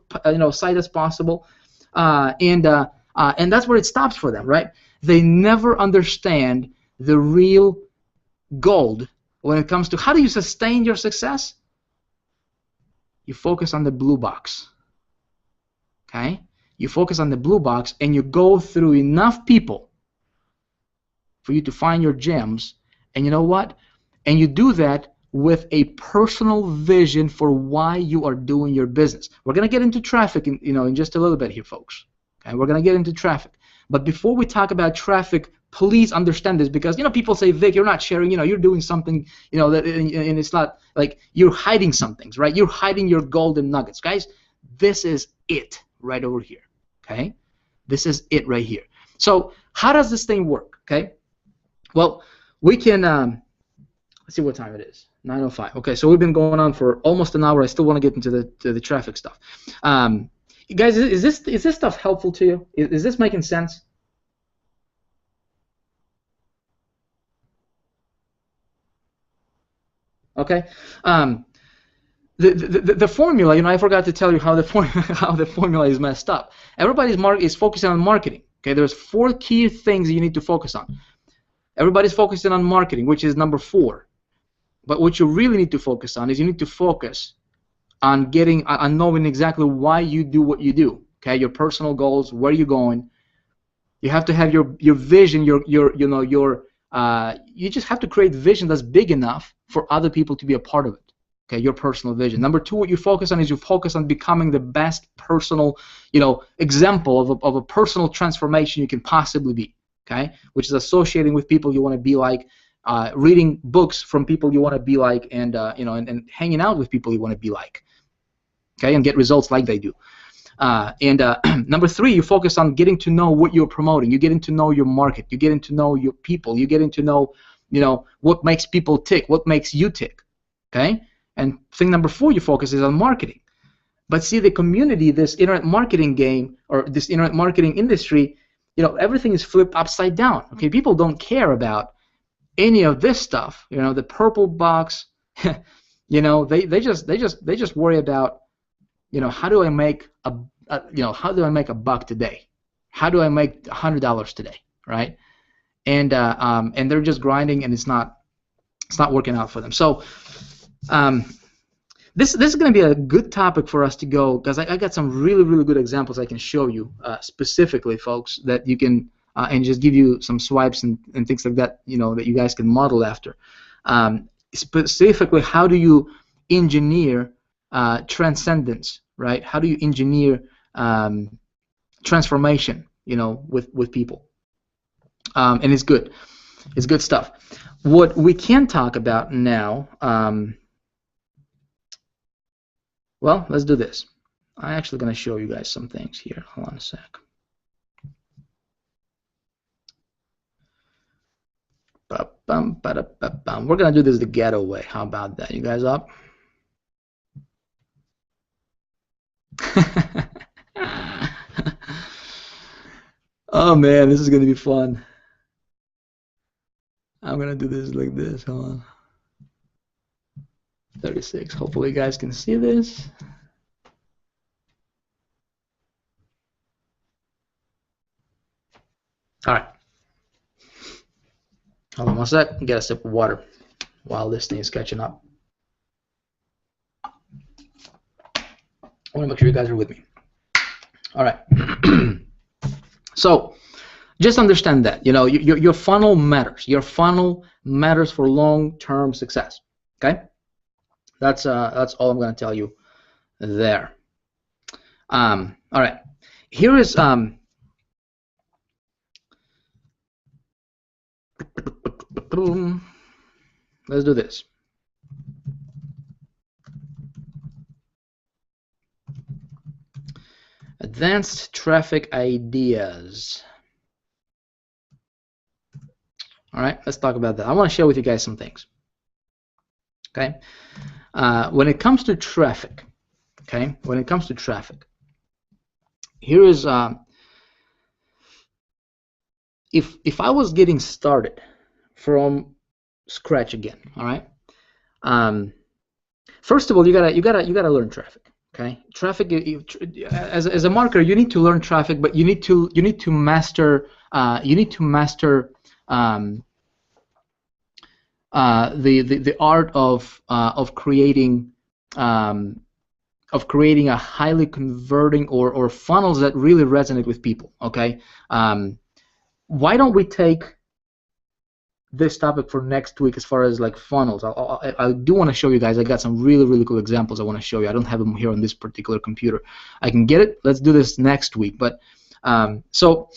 site as possible. And that's where it stops for them, right? They never understand the real gold when it comes to how do you sustain your success. You focus on the blue box. Okay? You focus on the blue box and you go through enough people for you to find your gems. And you know what? And you do that with a personal vision for why you are doing your business. We're going to get into traffic in just a little bit here, folks. Okay? We're going to get into traffic. But before we talk about traffic, please understand this, because people say, Vic, you're not sharing, you're doing something, that, and it's not like you're hiding some things, right? You're hiding your golden nuggets, guys. This is it right over here, okay? This is it right here. So how does this thing work, okay? Well, we can let's see what time it is. 9:05. Okay, so we've been going on for almost an hour. I still want to get into the traffic stuff. Guys, is this stuff helpful to you? Is this making sense? Okay, the formula, I forgot to tell you how the formula is messed up. Everybody's is focusing on marketing. Okay, there's 4 key things you need to focus on. Everybody's focusing on marketing, which is number 4. But what you really need to focus on is you need to focus on knowing exactly why you do what you do. Okay, your personal goals, where you're going. You have to have your vision, you just have to create vision that's big enough for other people to be a part of it. Okay, your personal vision. Number two, what you focus on is you focus on becoming the best personal, example of a personal transformation you can possibly be. Okay, which is associating with people you want to be like, reading books from people you want to be like, and and hanging out with people you want to be like. Okay, and get results like they do. Number three, you focus on getting to know what you're promoting. You're getting to know your market. You're getting to know your people. You're getting to know, what makes people tick, what makes you tick. Okay? And thing number four, you focus is on marketing. But see, the community, this internet marketing game, or this internet marketing industry, everything is flipped upside down. Okay? People don't care about any of this stuff. The purple box. They just worry about, how do I make a buck today? How do I make $100 today, right? And they're just grinding, and it's not working out for them. So this is going to be a good topic for us to go, because I got some really good examples I can show you specifically, folks, that you can and just give you some swipes and things like that, that you guys can model after. Specifically, how do you engineer transcendence, right? How do you engineer transformation, with people? And it's good. It's good stuff. What we can talk about now, well, let's do this. I'm actually going to show you guys some things here. Hold on a sec. We're going to do this the ghetto way. How about that? You guys up? Oh man, this is gonna be fun. I'm gonna do this like this. Hold on. 36. Hopefully you guys can see this. All right. Hold on one sec. Get a sip of water while this thing is catching up. I want to make sure you guys are with me. All right. So, just understand that your funnel matters. Your funnel matters for long-term success. Okay. That's all I'm going to tell you there. All right. Here is let's do this. Advanced traffic ideas. All right, let's talk about that. I want to share with you guys some things. Okay, when it comes to traffic, here is if I was getting started from scratch again. All right. First of all, you gotta learn traffic. Okay, traffic. As a marketer, you need to learn traffic, but you need to master the art of creating a highly converting or funnels that really resonate with people. Okay, why don't we take this topic for next week as far as like funnels? I do want to show you guys. I got some really cool examples I want to show you. I don't have them here on this particular computer. I can get it. Let's do this next week. But so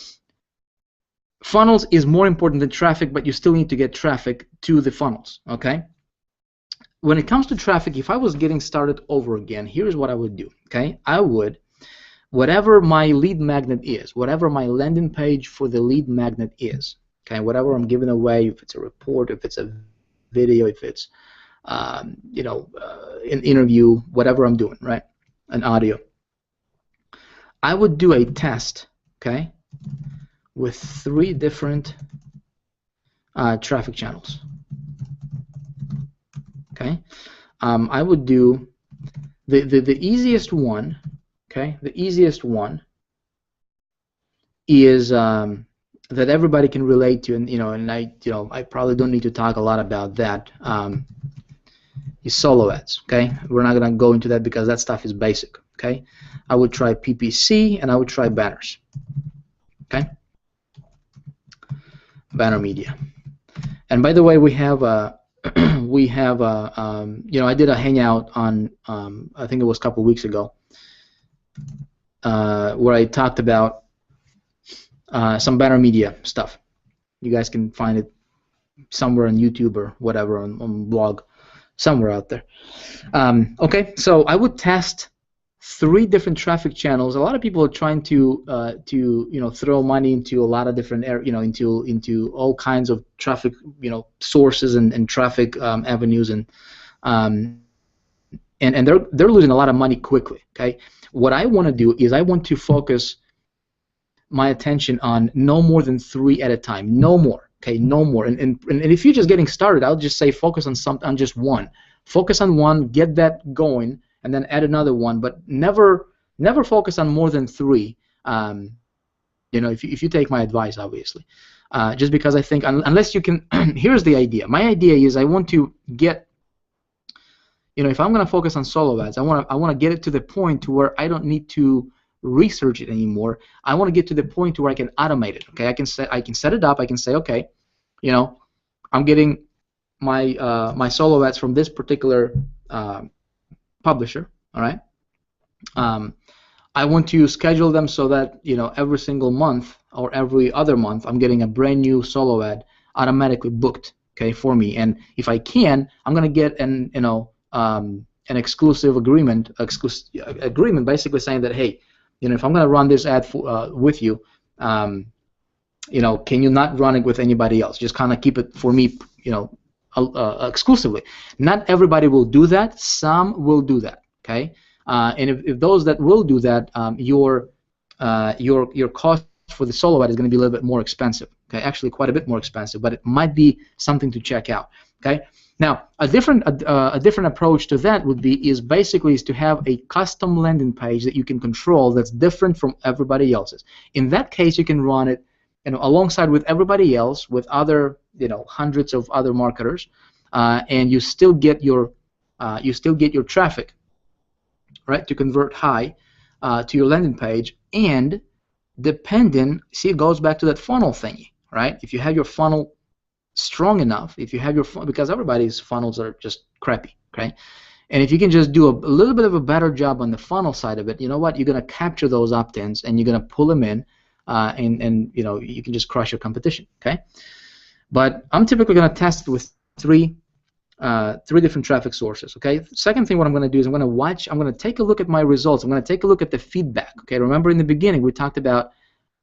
funnels is more important than traffic, but you still need to get traffic to the funnels. Okay. When it comes to traffic, if I was getting started over again, here's what I would do. Okay, I would, whatever my lead magnet is, whatever my landing page for the lead magnet is. Okay, whatever I'm giving away, if it's a report, if it's a video, if it's an interview, whatever I'm doing, right, an audio, I would do a test, okay, with 3 different traffic channels. Okay, I would do the easiest one. Okay, the easiest one is that everybody can relate to, and I probably don't need to talk a lot about that. is solo ads. Okay, we're not gonna go into that because that stuff is basic. Okay, I would try PPC and I would try banners. Okay, banner media. And by the way, we have you know, I did a hangout on I think it was a couple weeks ago where I talked about some banner media stuff. You guys can find it somewhere on YouTube or whatever on blog, somewhere out there. Okay, so I would test 3 different traffic channels. A lot of people are trying to you know, throw money into a lot of different you know, into all kinds of traffic, you know, sources and traffic avenues, and they're losing a lot of money quickly. Okay, what I want to do is I want to focus my attention on no more than 3 at a time, no more. Okay, no more. And if you're just getting started, I'll just say focus on just one. Focus on one, get that going, and then add another one. But never focus on more than 3. You know, if you take my advice, obviously, just because I think unless you can. Here's the idea. My idea is I want to get. You know, if I'm going to focus on solo ads, I want to get it to the point to where I don't need to research it anymore. I want to get to the point where I can automate it. Okay, I can set it up. I can say, okay, you know, I'm getting my my solo ads from this particular publisher. All right. I want to schedule them so that, you know, every single month or every other month I'm getting a brand new solo ad automatically booked. Okay, for me. And if I can, I'm going to get an exclusive agreement, basically saying that, hey, you know, if I'm going to run this ad with you, you know, can you not run it with anybody else? Just kind of keep it for me, you know, exclusively. Not everybody will do that. Some will do that. Okay, and if those that will do that, your cost for the solo ad is going to be a little bit more expensive. Okay, actually quite a bit more expensive, but it might be something to check out. Okay. Now, a different approach to that would be is to have a custom landing page that you can control that's different from everybody else's. In that case, you can run it, you know, alongside with everybody else, with other, you know, hundreds of other marketers, and you still get your traffic, right, to convert high to your landing page. And depending, see, it goes back to that funnel thingy, right? If you have your funnel strong enough, if you have your because everybody's funnels are just crappy, okay? And if you can just do a little bit of a better job on the funnel side of it, you know what? You're gonna capture those opt-ins and you're gonna pull them in, and you know, you can just crush your competition, okay? But I'm typically gonna test it with three different traffic sources, okay? Second thing, what I'm gonna do is I'm gonna take a look at my results. I'm gonna take a look at the feedback, okay? Remember in the beginning we talked about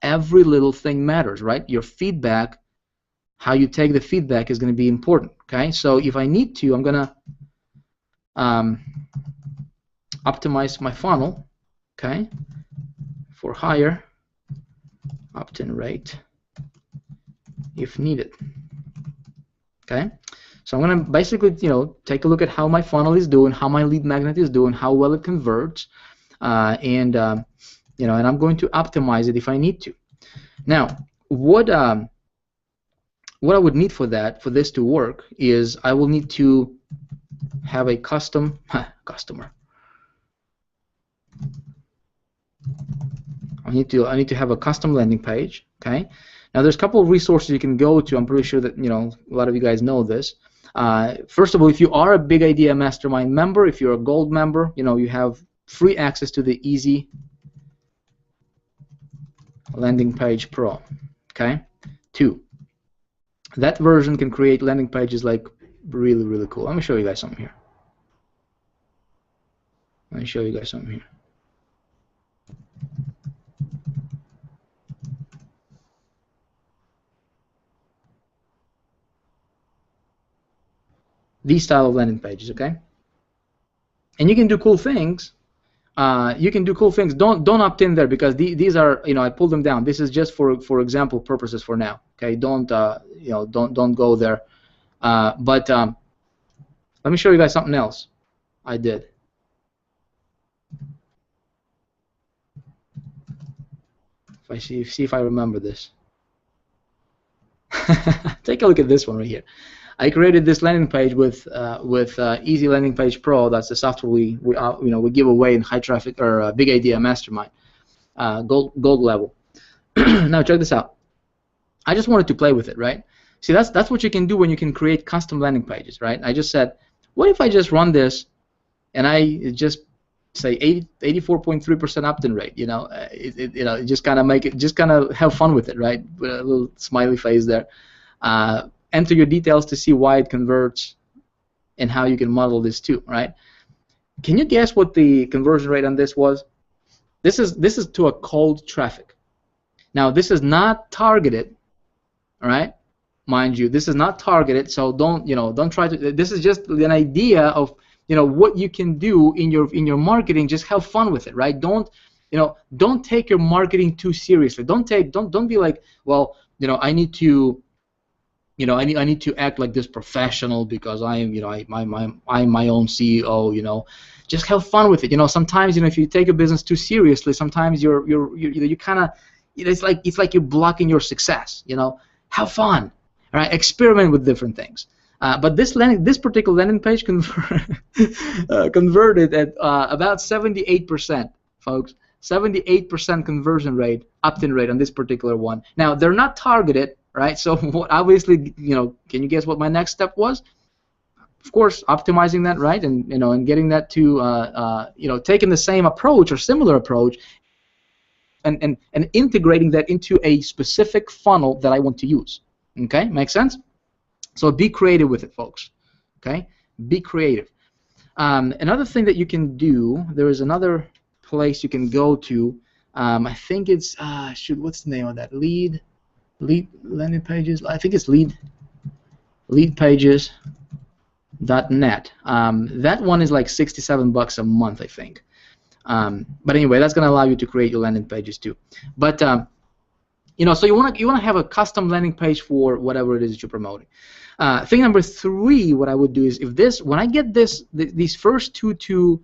every little thing matters, right? Your feedback. How you take the feedback is going to be important. Okay, so if I need to, I'm going to optimize my funnel, okay, for higher opt-in rate if needed. Okay, so I'm going to basically, you know, take a look at how my funnel is doing, how my lead magnet is doing, how well it converts, and you know, and I'm going to optimize it if I need to. Now, what I would need for this to work is I will need to have a custom customer. I need to have a custom landing page. Okay. Now there's a couple of resources you can go to. I'm pretty sure that, you know, a lot of you guys know this. First of all, if you are a Big Idea Mastermind member, if you're a gold member, you know, you have free access to the Easy Landing Page Pro. Okay. 2. That version can create landing pages like really, really cool. Let me show you guys something here. These style of landing pages, okay? And you can do cool things. Don't opt in there because these are, you know, I pulled them down. This is just for example purposes for now. Okay, don't you know, don't go there. But let me show you guys something else I did. If I see if I remember this. Take a look at this one right here. I created this landing page with Easy Landing Page Pro. That's the software we give away in high traffic or Big Idea Mastermind, gold level. Now check this out. I just wanted to play with it, right? See, that's what you can do when you can create custom landing pages, right? I just said, what if I just run this, and I just say 84.3% opt-in rate? Just kind of just kind of have fun with it, right? With a little smiley face there. Enter your details to see why it converts and how you can model this too, right? Can you guess what the conversion rate on this was? This is to a cold traffic. Now this is not targeted, all right? Mind you, this is not targeted, so don't try to. This is just an idea of what you can do in your marketing. Just have fun with it, right? Don't take your marketing too seriously. Don't be like, well, I need to. I need to act like this professional because I'm my own CEO. Just have fun with it. Sometimes if you take a business too seriously, sometimes you kind of it's like you're blocking your success. Have fun, all right? Experiment with different things. But this particular landing page converted at about 78%, folks. 78% conversion rate, opt-in rate on this particular one. Now they're not targeted. Right, so obviously, can you guess what my next step was? Of course, optimizing that, right, and and getting that to, taking the same approach or similar approach, and integrating that into a specific funnel that I want to use. Okay, make sense? So be creative with it, folks. Okay, be creative. Another thing that you can do, there is another place you can go to. I think it's what's the name of that? Lead landing pages. I think it's leadpages.net. That one is like $67 a month, I think. But anyway, that's going to allow you to create your landing pages too. But so you want to have a custom landing page for whatever it is that you're promoting. Thing number 3, what I would do is when I get these first two to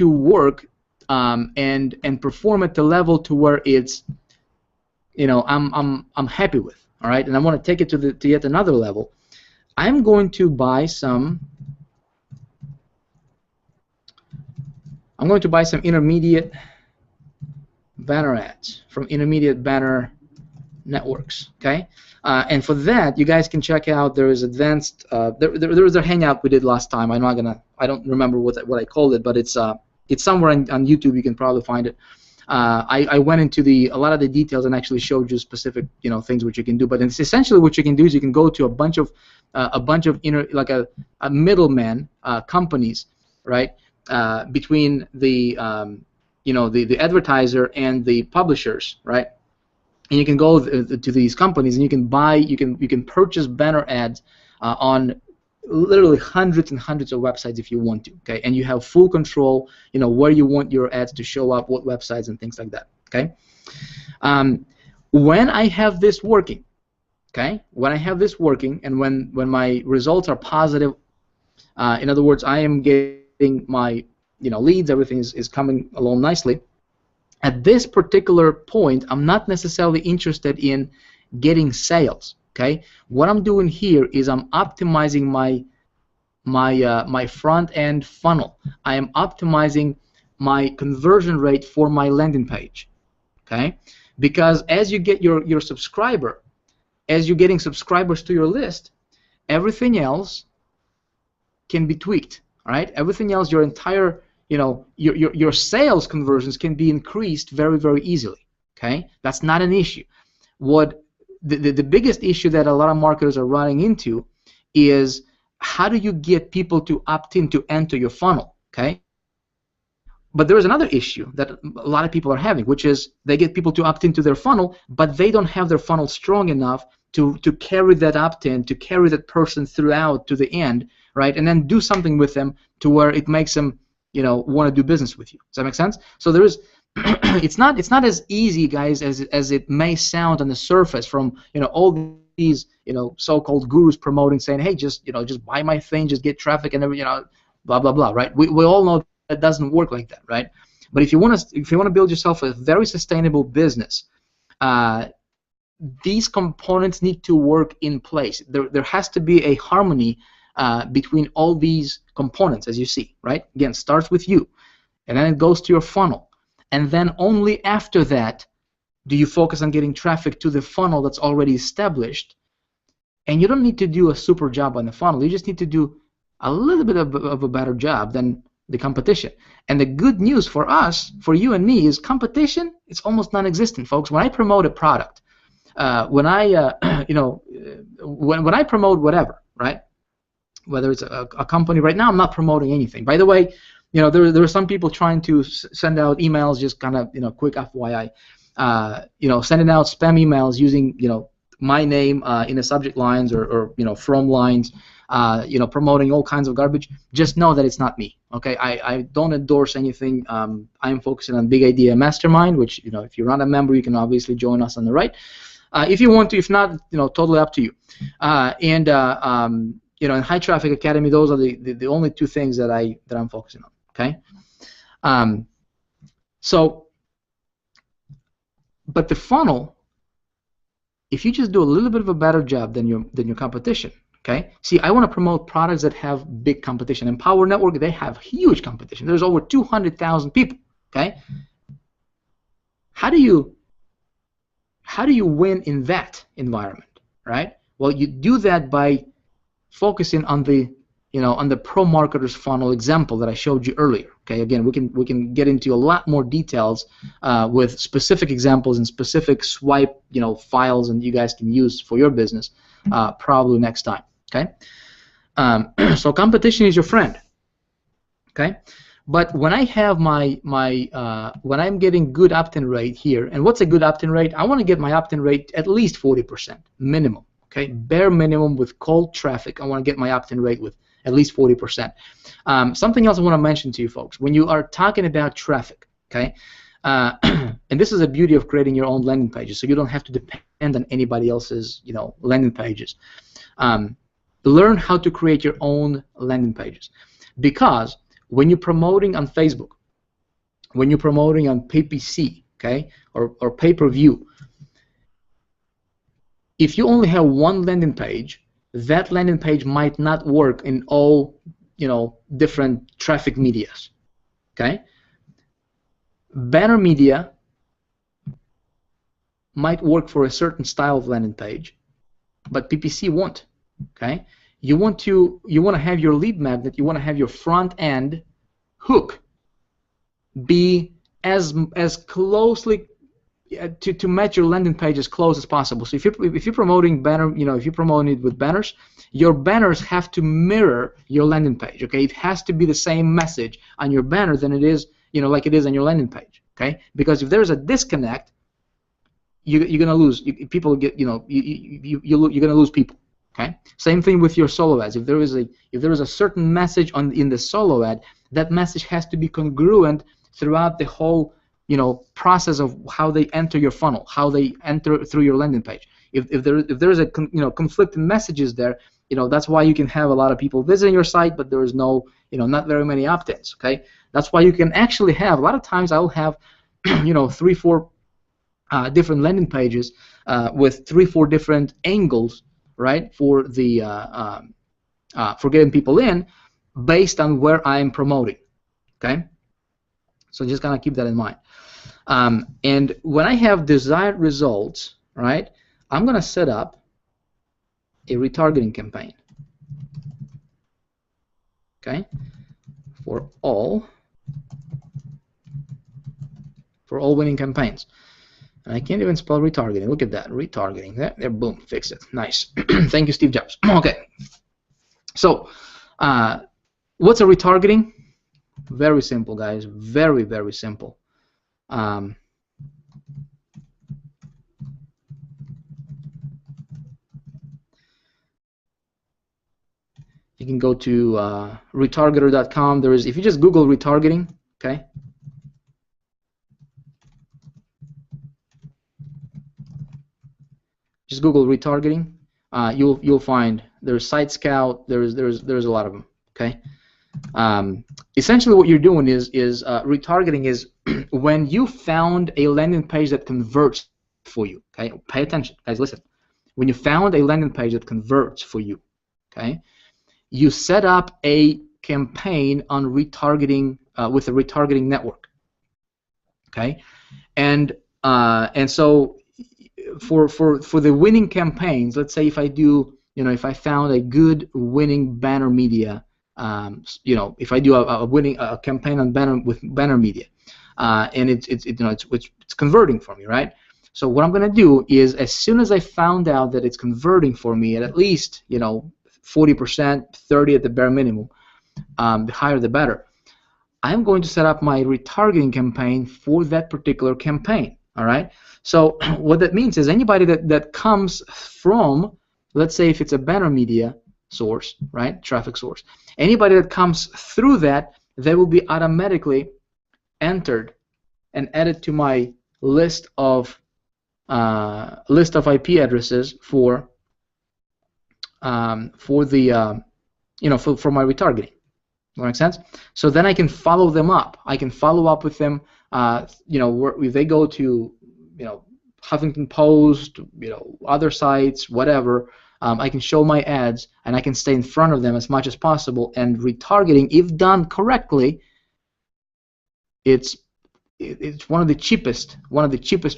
work and perform at the level to where it's I'm happy with, all right, and I want to take it to yet another level. I'm going to buy some. I'm going to buy some intermediate banner ads from intermediate banner networks. Okay, and for that, you guys can check out. There is advanced. There was a hangout we did last time. I don't remember what I called it, but it's somewhere on YouTube. You can probably find it. I went into a lot of the details and actually showed you specific things which you can do. But it's essentially what you can do is you can go to a bunch of like a middleman companies, right, between the the advertiser and the publishers, right? And you can go to these companies and you can purchase banner ads on literally hundreds and hundreds of websites if you want to, okay? And you have full control, where you want your ads to show up, what websites and things like that, okay? When I have this working, okay? When I have this working and when my results are positive, in other words, I am getting my leads, everything is coming along nicely. At this particular point, I'm not necessarily interested in getting sales. Okay, what I'm doing here is I'm optimizing my front end funnel. I am optimizing my conversion rate for my landing page. Okay, because as you get your subscriber, as you're getting subscribers to your list, everything else can be tweaked. All right, everything else, your entire your sales conversions can be increased very, very easily. Okay, that's not an issue. What the biggest issue that a lot of marketers are running into is how do you get people to opt in to enter your funnel, okay? But there is another issue that a lot of people are having, which is they get people to opt into their funnel, but they don't have their funnel strong enough to carry that opt-in, to carry that person throughout to the end, right? And then do something with them to where it makes them, want to do business with you. Does that make sense? So there is it's not as easy, guys, as it may sound on the surface from all these so-called gurus promoting, saying, hey, just buy my thing, just get traffic and everything, blah blah blah, right? We all know that doesn't work like that, right? But if you want to build yourself a very sustainable business, these components need to work in place. There has to be a harmony between all these components, as you see, right? Again, starts with you, and then it goes to your funnel, and then only after that do you focus on getting traffic to the funnel that's already established. And you don't need to do a super job on the funnel. You just need to do a little bit of a better job than the competition. And the good news for us, for you and me, is competition, it's almost non-existent, folks. When I promote a product, when I when I promote whatever, right? Whether it's a company, right now I'm not promoting anything. By the way, there are some people trying to send out emails, just kind of, quick FYI, sending out spam emails using, my name in the subject lines or from lines, promoting all kinds of garbage. Just know that it's not me. Okay, I don't endorse anything. I'm focusing on Big Idea Mastermind, which, if you're not a member, you can obviously join us on the right. If you want to, if not, totally up to you. In High Traffic Academy, those are the only two things that I'm focusing on. Okay. But the funnel, if you just do a little bit of a better job than your competition, okay? See, I want to promote products that have big competition. In Power Network, they have huge competition. There's over 200,000 people, okay? How do you win in that environment, right? Well, you do that by focusing on the pro marketer's funnel example that I showed you earlier. Okay, again, we can get into a lot more details with specific examples and specific swipe files, and you guys can use for your business probably next time. Okay, so competition is your friend. Okay, but when I have when I'm getting good opt-in rate here, and what's a good opt-in rate? I want to get my opt-in rate at least 40% minimum. Okay, bare minimum with cold traffic. I want to get my opt-in rate with at least 40%. Something else I want to mention to you folks, when you are talking about traffic, okay, and this is the beauty of creating your own landing pages, so you don't have to depend on anybody else's landing pages. Learn how to create your own landing pages, because when you're promoting on Facebook, when you're promoting on PPC, okay, or pay-per-view, if you only have one landing page, that landing page might not work in all different traffic medias. Okay, banner media might work for a certain style of landing page, but PPC won't. Okay, you want to have your lead magnet, you want to have your front end hook be as closely to match your landing page as close as possible. So if you're promoting banner, if you're promoting it with banners, your banners have to mirror your landing page. Okay, it has to be the same message on your banner than it is, like it is on your landing page. Okay, because if there's a disconnect, you're gonna lose people. You're gonna lose people. Okay, same thing with your solo ads. If there is a certain message in the solo ad, that message has to be congruent throughout the whole process of how they enter your funnel, how they enter through your landing page. If there is a conflicting messages there, that's why you can have a lot of people visiting your site, but there is no not very many opt-ins. Okay, that's why you can actually have a lot of times I'll have 3-4 different landing pages with 3-4 different angles, right, for the for getting people in based on where I'm promoting. Okay, so just kind of keep that in mind. And when I have desired results, right, I'm going to set up a retargeting campaign, okay, for all winning campaigns. And I can't even spell retargeting. Look at that, retargeting. There, boom, fix it. Nice. Thank you, Steve Jobs. Okay. So, what's a retargeting? Very simple, guys. Very, very simple. You can go to retargeter.com. There is, if you just Google retargeting, okay. Just Google retargeting. You'll find there's Site Scout. There's a lot of them. Okay. Essentially, what you're doing is retargeting is when you found a landing page that converts for you. Okay, pay attention, guys. Listen. When you found a landing page that converts for you, okay, you set up a campaign on retargeting with a retargeting network. Okay, and so for the winning campaigns, let's say if I do, if I found a good winning banner media, if I do a winning campaign on banner media, and it's converting for me, right? So what I'm going to do is, as soon as I found out that it's converting for me at least 40%, 30% at the bare minimum, the higher the better, I'm going to set up my retargeting campaign for that particular campaign. All right. So what that means is anybody that comes from, let's say if it's a banner media source, right, traffic source, anybody that comes through that, they will be automatically entered and added to my list of IP addresses for the for my retargeting. That makes sense? So then I can follow them up. I can follow up with them. If they go to Huffington Post, other sites, whatever, I can show my ads and I can stay in front of them as much as possible. And retargeting, if done correctly, it's one of the cheapest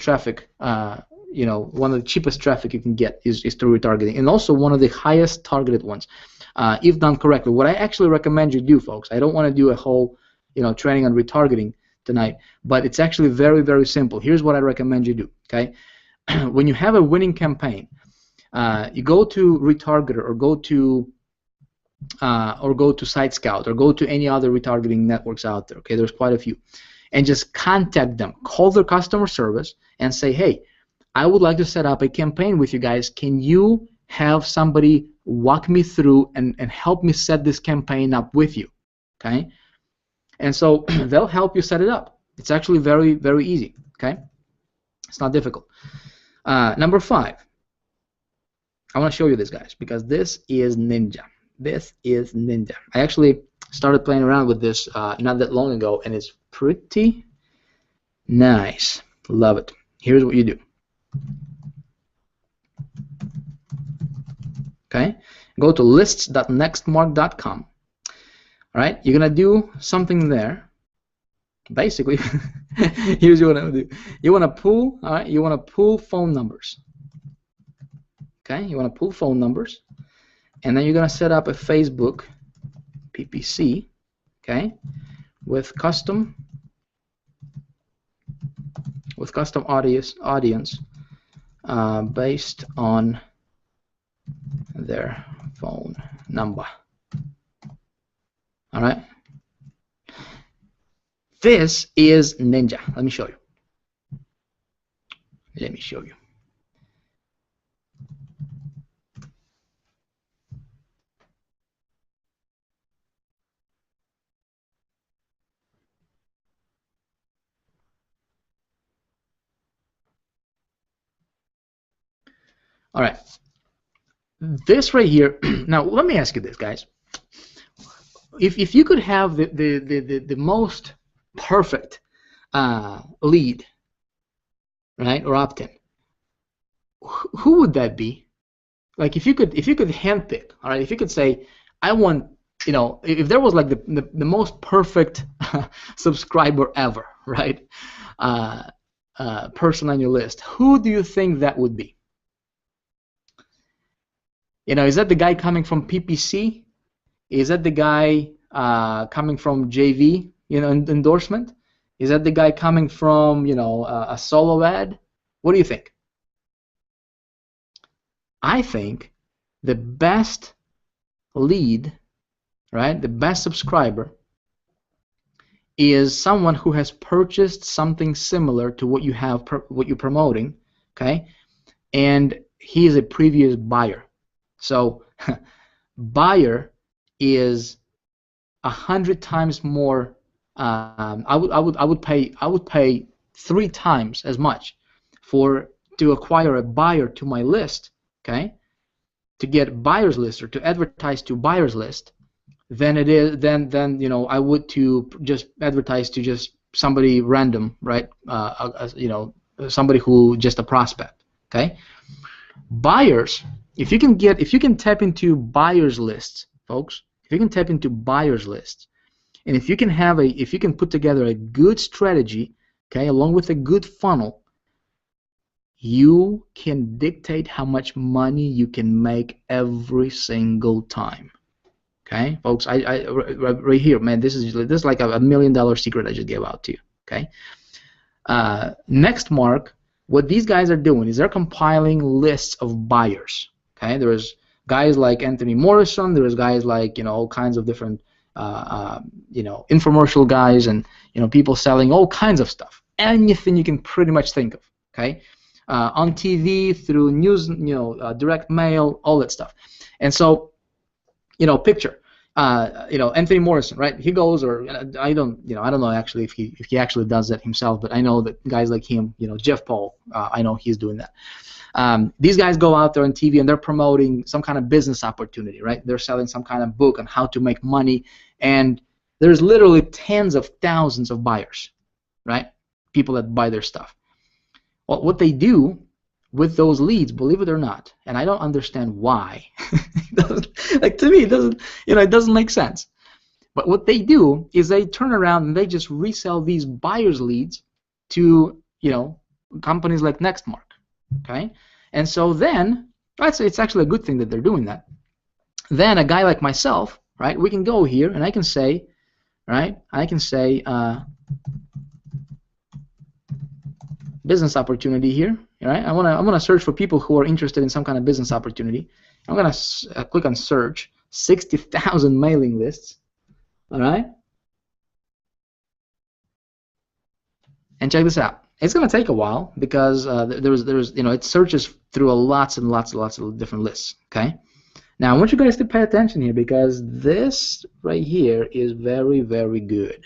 traffic. One of the cheapest traffic you can get is through retargeting, and also one of the highest targeted ones, if done correctly. What I actually recommend you do, folks, I don't want to do a whole training on retargeting tonight, but it's actually very, very simple. Here's what I recommend you do. Okay, when you have a winning campaign, you go to Retargeter or go to Site Scout or go to any other retargeting networks out there. Okay, there's quite a few, and just contact them. Call their customer service and say, hey, I would like to set up a campaign with you guys. Can you have somebody walk me through and help me set this campaign up with you? Okay, and so they'll help you set it up. It's actually very, very easy. Okay, it's not difficult. Number 5. I want to show you this, guys, because this is ninja. This is ninja. I actually started playing around with this not that long ago, and it's pretty nice. Love it. Here's what you do. Okay, go to lists.nextmark.com. All right, you're gonna do something there. Basically, here's what I'm gonna do. You wanna pull. All right, you wanna pull phone numbers. Okay, you wanna pull phone numbers, and then you're gonna set up a Facebook PPC. Okay, with custom audience based on their phone number. All right. This is ninja. Let me show you. Let me show you. All right. This right here. Now, let me ask you this, guys. If you could have the most perfect lead, right, or opt-in, who would that be? Like, if you could handpick, all right, if you could say, I want, if there was like the most perfect subscriber ever, right, person on your list, who do you think that would be? Is that the guy coming from PPC? Is that the guy coming from JV, endorsement? Is that the guy coming from, a solo ad? What do you think? I think the best lead, right, the best subscriber is someone who has purchased something similar to what you have, what you're promoting, okay, and he is a previous buyer. So buyer is 100 times more. I would pay 3 times as much to acquire a buyer to my list, okay, to get buyer's list or to advertise to buyer's list, than it is I would to just advertise to just somebody random, right? somebody who just a prospect. Okay, buyers. If you can tap into buyers lists, folks. If you can tap into buyers lists, and if you can put together a good strategy, okay, along with a good funnel, you can dictate how much money you can make every single time. Okay, folks, right here, man, this is like a $1 million secret I just gave out to you. Okay, next, Mark, what these guys are doing is they're compiling lists of buyers. Okay, there's guys like Anthony Morrison, there's guys like all kinds of different infomercial guys, and people selling all kinds of stuff, anything you can pretty much think of. Okay, on TV, through news, direct mail, all that stuff. And so, picture, Anthony Morrison, right? He goes, or I don't know actually if he actually does that himself, but I know that guys like him, Jeff Paul, I know he's doing that. These guys go out there on TV and they're promoting some kind of business opportunity, right? They're selling some kind of book on how to make money, and there's literally tens of thousands of buyers, right? People that buy their stuff. Well, what they do with those leads, believe it or not, and I don't understand why. To me, it doesn't make sense. But what they do is they turn around and they just resell these buyers leads to companies like Nextmark. Okay, and so then it's actually a good thing that they're doing that. Then a guy like myself, right? We can go here and I can say, right? Business opportunity here, right? I want to search for people who are interested in some kind of business opportunity. I'm gonna click on search. 60,000 mailing lists. All right, and check this out. It's gonna take a while because it searches through lots and lots of different lists. Okay. Now I want you guys to pay attention here because this right here is very, very good.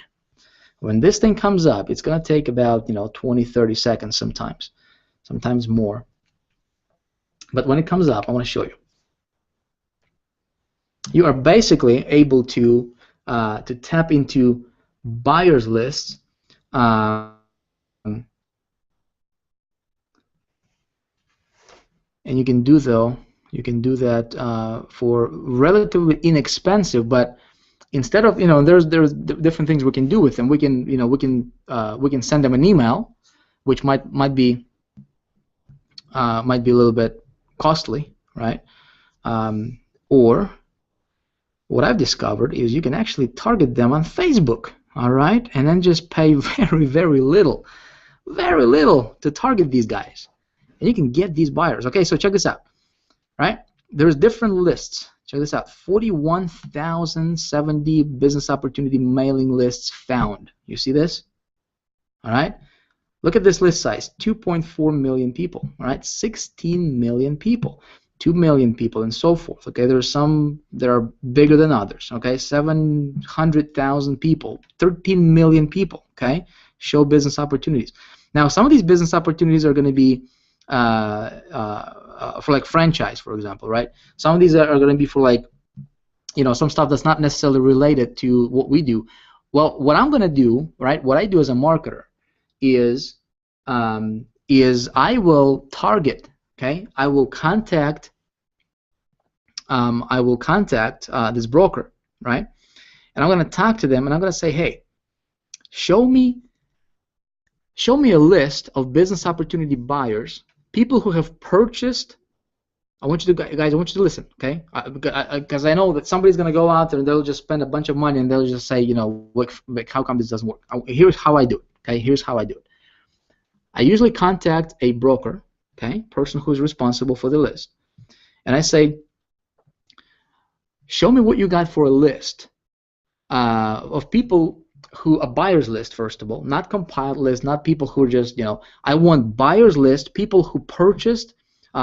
When this thing comes up, it's gonna take about 20-30 seconds sometimes more. But when it comes up, I want to show you. You are basically able to tap into buyers lists. And you can do that for relatively inexpensive. But instead of there's different things we can do with them. We can send them an email, which might be a little bit costly, right? Or what I've discovered is you can actually target them on Facebook, all right, and then just pay very, very little to target these guys, and you can get these buyers. Okay, so check this out, right? There's different lists. Check this out: 41,070 business opportunity mailing lists found. You see this? All right. Look at this list size: 2.4 million people. All right, 16 million people. 2 million people, and so forth. Okay, there are some that are bigger than others. Okay, 700,000 people, 13 million people. Okay, show business opportunities. Now, some of these business opportunities are going to be for like franchise, for example, right? Some of these are going to be for like, some stuff that's not necessarily related to what we do. Well, what I'm going to do, right? What I do as a marketer is I will target. Okay, I will contact this broker, right? And I'm going to talk to them, and I'm going to say, hey, show me a list of business opportunity buyers, people who have purchased. I want you to listen, okay? Because I know that somebody's going to go out there and they'll just spend a bunch of money and they'll just say, how come this doesn't work? Here's how I do it. Okay, here's how I do it. I usually contact a broker. Okay, person who is responsible for the list, and I say, show me what you got for a list of people who, a buyer's list, first of all, not compiled list, not people who are just, I want buyer's list, people who purchased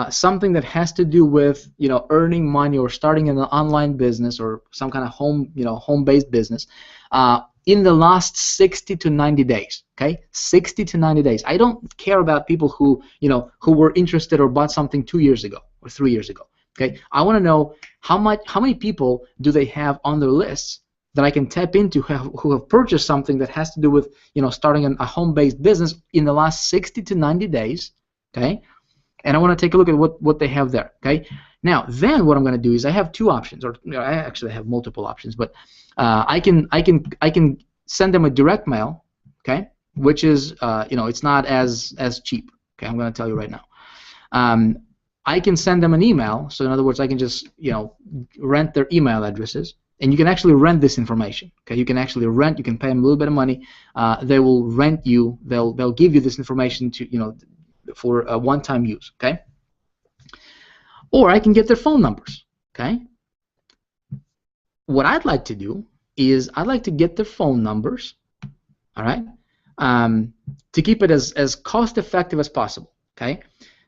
something that has to do with, earning money or starting an online business or some kind of home-based business in the last 60 to 90 days. Okay, 60 to 90 days. I don't care about people who were interested or bought something 2 years ago or 3 years ago. Okay, I want to know how many people do they have on their lists that I can tap into who have purchased something that has to do with, starting a home-based business in the last 60 to 90 days, okay? And I want to take a look at what they have there, okay? Now, then what I'm going to do is I have two options, or I actually have multiple options, but I can send them a direct mail, okay? Which is, it's not as cheap, okay? I'm going to tell you right now. I can send them an email, so in other words, I can just, rent their email addresses, and you can actually rent this information, okay? You can actually rent, you can pay them a little bit of money, they will rent you, they'll give you this information to, for a one-time use, okay? Or I can get their phone numbers, okay? What I'd like to do is I'd like to get their phone numbers, all right, to keep it as cost-effective as possible, okay?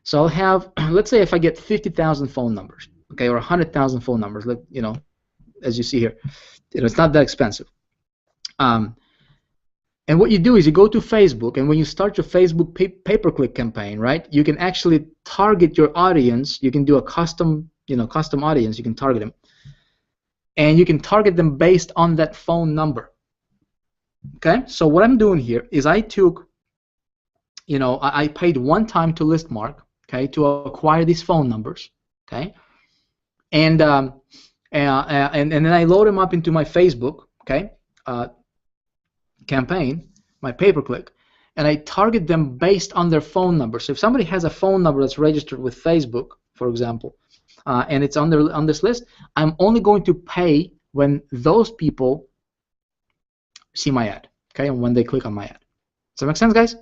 So I'll have, let's say if I get 50,000 phone numbers, okay, or 100,000 phone numbers, as you see here, it's not that expensive. And what you do is you go to Facebook, and when you start your Facebook pay-per-click campaign, right, you can actually target your audience. You can do a custom audience. You can target them, and you can target them based on that phone number. Okay. So what I'm doing here is I took, I paid one time to Listmark, okay, to acquire these phone numbers, okay, and then I load them up into my Facebook, okay, campaign, my pay-per-click, and I target them based on their phone number. So if somebody has a phone number that's registered with Facebook, for example, and it's on this list, I'm only going to pay when those people see my ad, okay, and when they click on my ad. Does that make sense, guys?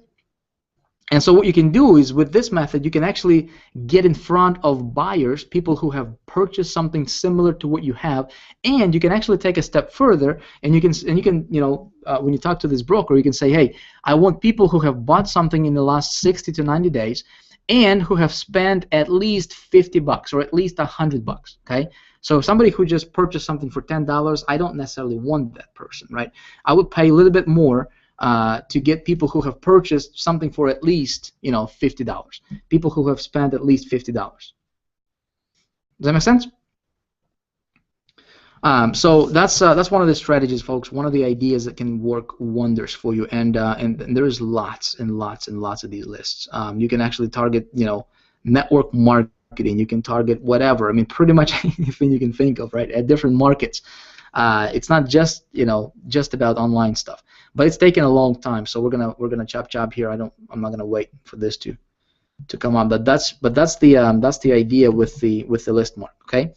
And so what you can do is with this method, you can actually get in front of buyers, people who have purchased something similar to what you have, and you can actually take a step further, and you can when you talk to this broker, you can say, hey, I want people who have bought something in the last 60 to 90 days and who have spent at least $50 or at least $100, okay? So somebody who just purchased something for $10, I don't necessarily want that person, right? I would pay a little bit more to get people who have purchased something for at least, $50. People who have spent at least $50. Does that make sense? So that's one of the strategies, folks. One of the ideas that can work wonders for you, and there's lots and lots and lots of these lists. You can actually target, network marketing. You can target whatever. I mean, pretty much anything you can think of, right? At different markets. It's not just just about online stuff, but it's taken a long time. So we're gonna chop here. I'm not gonna wait for this to come on. But that's the idea with the Listmark. Okay.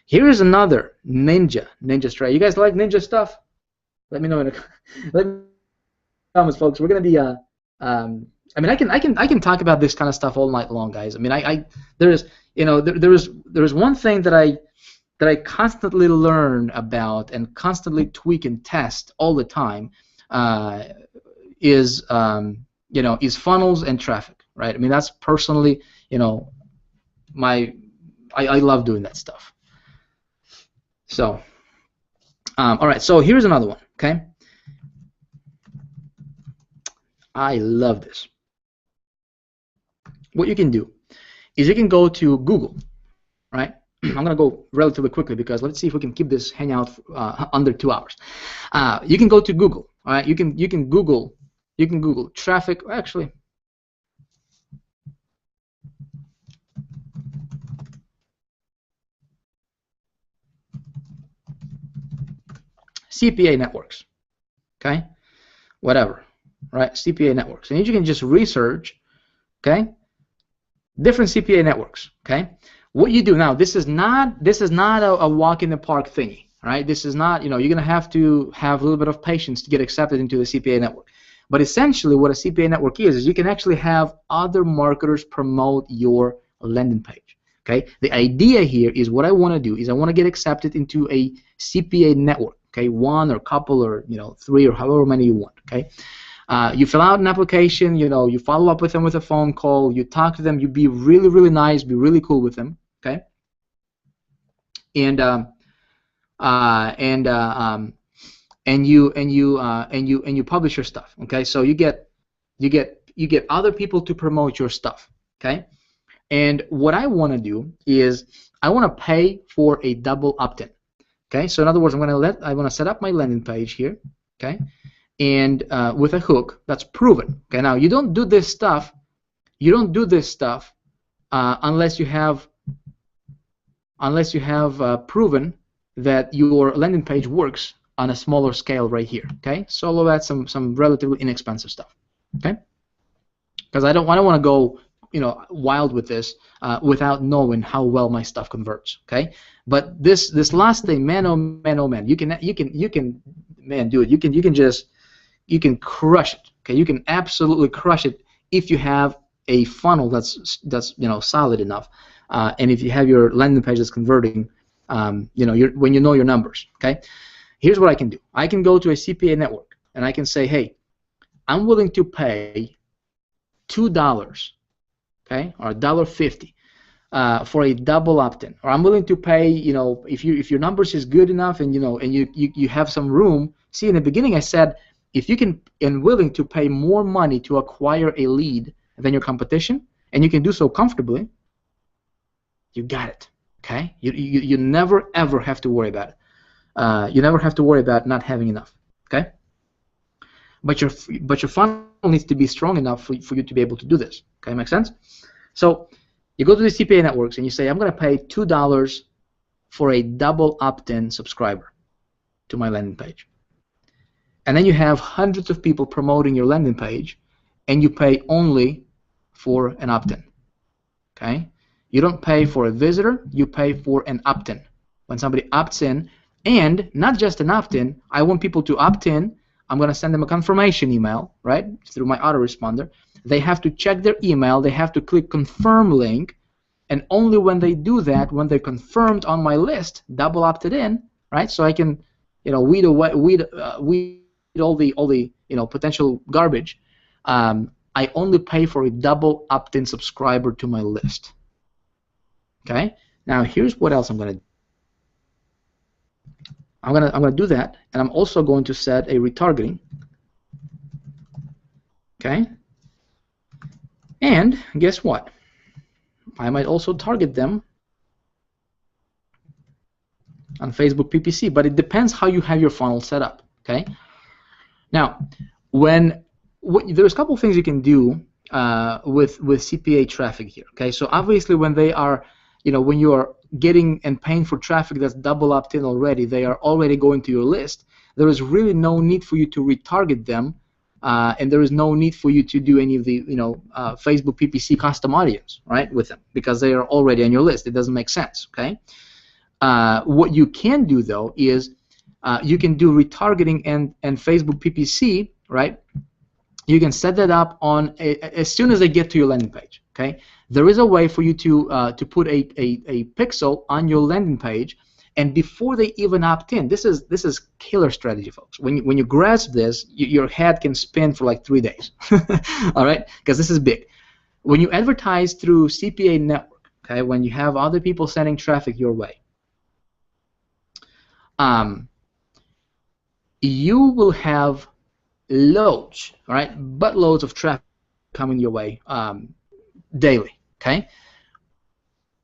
Here is another ninja strategy. You guys like ninja stuff? Let me know in the comments, folks. We're gonna be I mean, I can talk about this kind of stuff all night long, guys. I mean, there's one thing that I constantly learn about and constantly tweak and test all the time is funnels and traffic, right? I mean, that's personally, I love doing that stuff. So, all right. So here's another one. Okay. I love this. What you can do is you can go to Google, right? I'm gonna go relatively quickly because let's see if we can keep this hangout under 2 hours. You can go to Google. All right. You can Google traffic. Actually, CPA networks. Okay. Whatever. Right. CPA networks, and you can just research. Okay. Different CPA networks. Okay. What you do now, this is not a walk in the park thingy, right? This is not, you're going to have a little bit of patience to get accepted into the CPA network. But essentially what a CPA network is you can actually have other marketers promote your landing page, okay? The idea here is what I want to do is I want to get accepted into a CPA network, okay? One or couple or, 3 or however many you want, okay? You fill out an application, you follow up with them with a phone call, you talk to them, you be really, really nice, be really cool with them, okay? And you publish your stuff, okay? So you get other people to promote your stuff, okay? And what I want to do is I want to pay for a double opt-in, Okay, so in other words, I want to set up my landing page here. Okay, and with a hook that's proven. Okay, now you don't do this stuff. You don't do this stuff unless you have proven that your landing page works on a smaller scale right here. Okay, so that's some relatively inexpensive stuff. Okay, because I don't want to go wild with this without knowing how well my stuff converts. Okay, but this last thing, man, oh man, oh man, you can man, dude, you can crush it. Okay, you can absolutely crush it if you have a funnel that's solid enough, and if you have your landing page that's converting, when you know your numbers. Okay, here's what I can do. I can go to a CPA network and I can say, hey, I'm willing to pay $2, okay, or $1.50 for a double opt-in, or I'm willing to pay, if your numbers is good enough and you have some room. See, in the beginning I said if you can and willing to pay more money to acquire a lead than your competition, and you can do so comfortably, you got it. Okay, you never ever have to worry about it. You never have to worry about not having enough. Okay, but your funnel needs to be strong enough for you to be able to do this. Okay, make sense? So you go to the CPA networks and you say, I'm going to pay $2 for a double opt-in subscriber to my landing page. And then you have hundreds of people promoting your landing page, and you pay only for an opt-in. Okay? You don't pay for a visitor, you pay for an opt-in. When somebody opts in, and not just an opt-in, I want people to opt in. I'm going to send them a confirmation email, right, through my autoresponder. They have to check their email, they have to click confirm link, and only when they do that, when they're confirmed on my list, double opted in, right, so I can, weed all the potential garbage. I only pay for a double opt-in subscriber to my list. Okay. Now here's what else I'm going to do. I'm gonna do that, and I'm also going to set a retargeting. Okay. And guess what? I might also target them on Facebook PPC, but it depends how you have your funnel set up. Okay. Now, there's a couple things you can do with CPA traffic here. Okay, so obviously when they are, when you are getting and paying for traffic that's double opt-in already, they are already going to your list. There is really no need for you to retarget them, and there is no need for you to do any of the Facebook PPC custom audience, right, with them, because they are already on your list. It doesn't make sense. Okay, what you can do though is you can do retargeting and Facebook PPC, right? You can set that up on as soon as they get to your landing page. Okay, there is a way for you to put a pixel on your landing page, and before they even opt in, this is killer strategy, folks. When you grasp this, your head can spin for like 3 days. All right, because this is big. When you advertise through CPA network, okay, when you have other people sending traffic your way, you will have loads, all right, buttloads of traffic coming your way daily. Okay,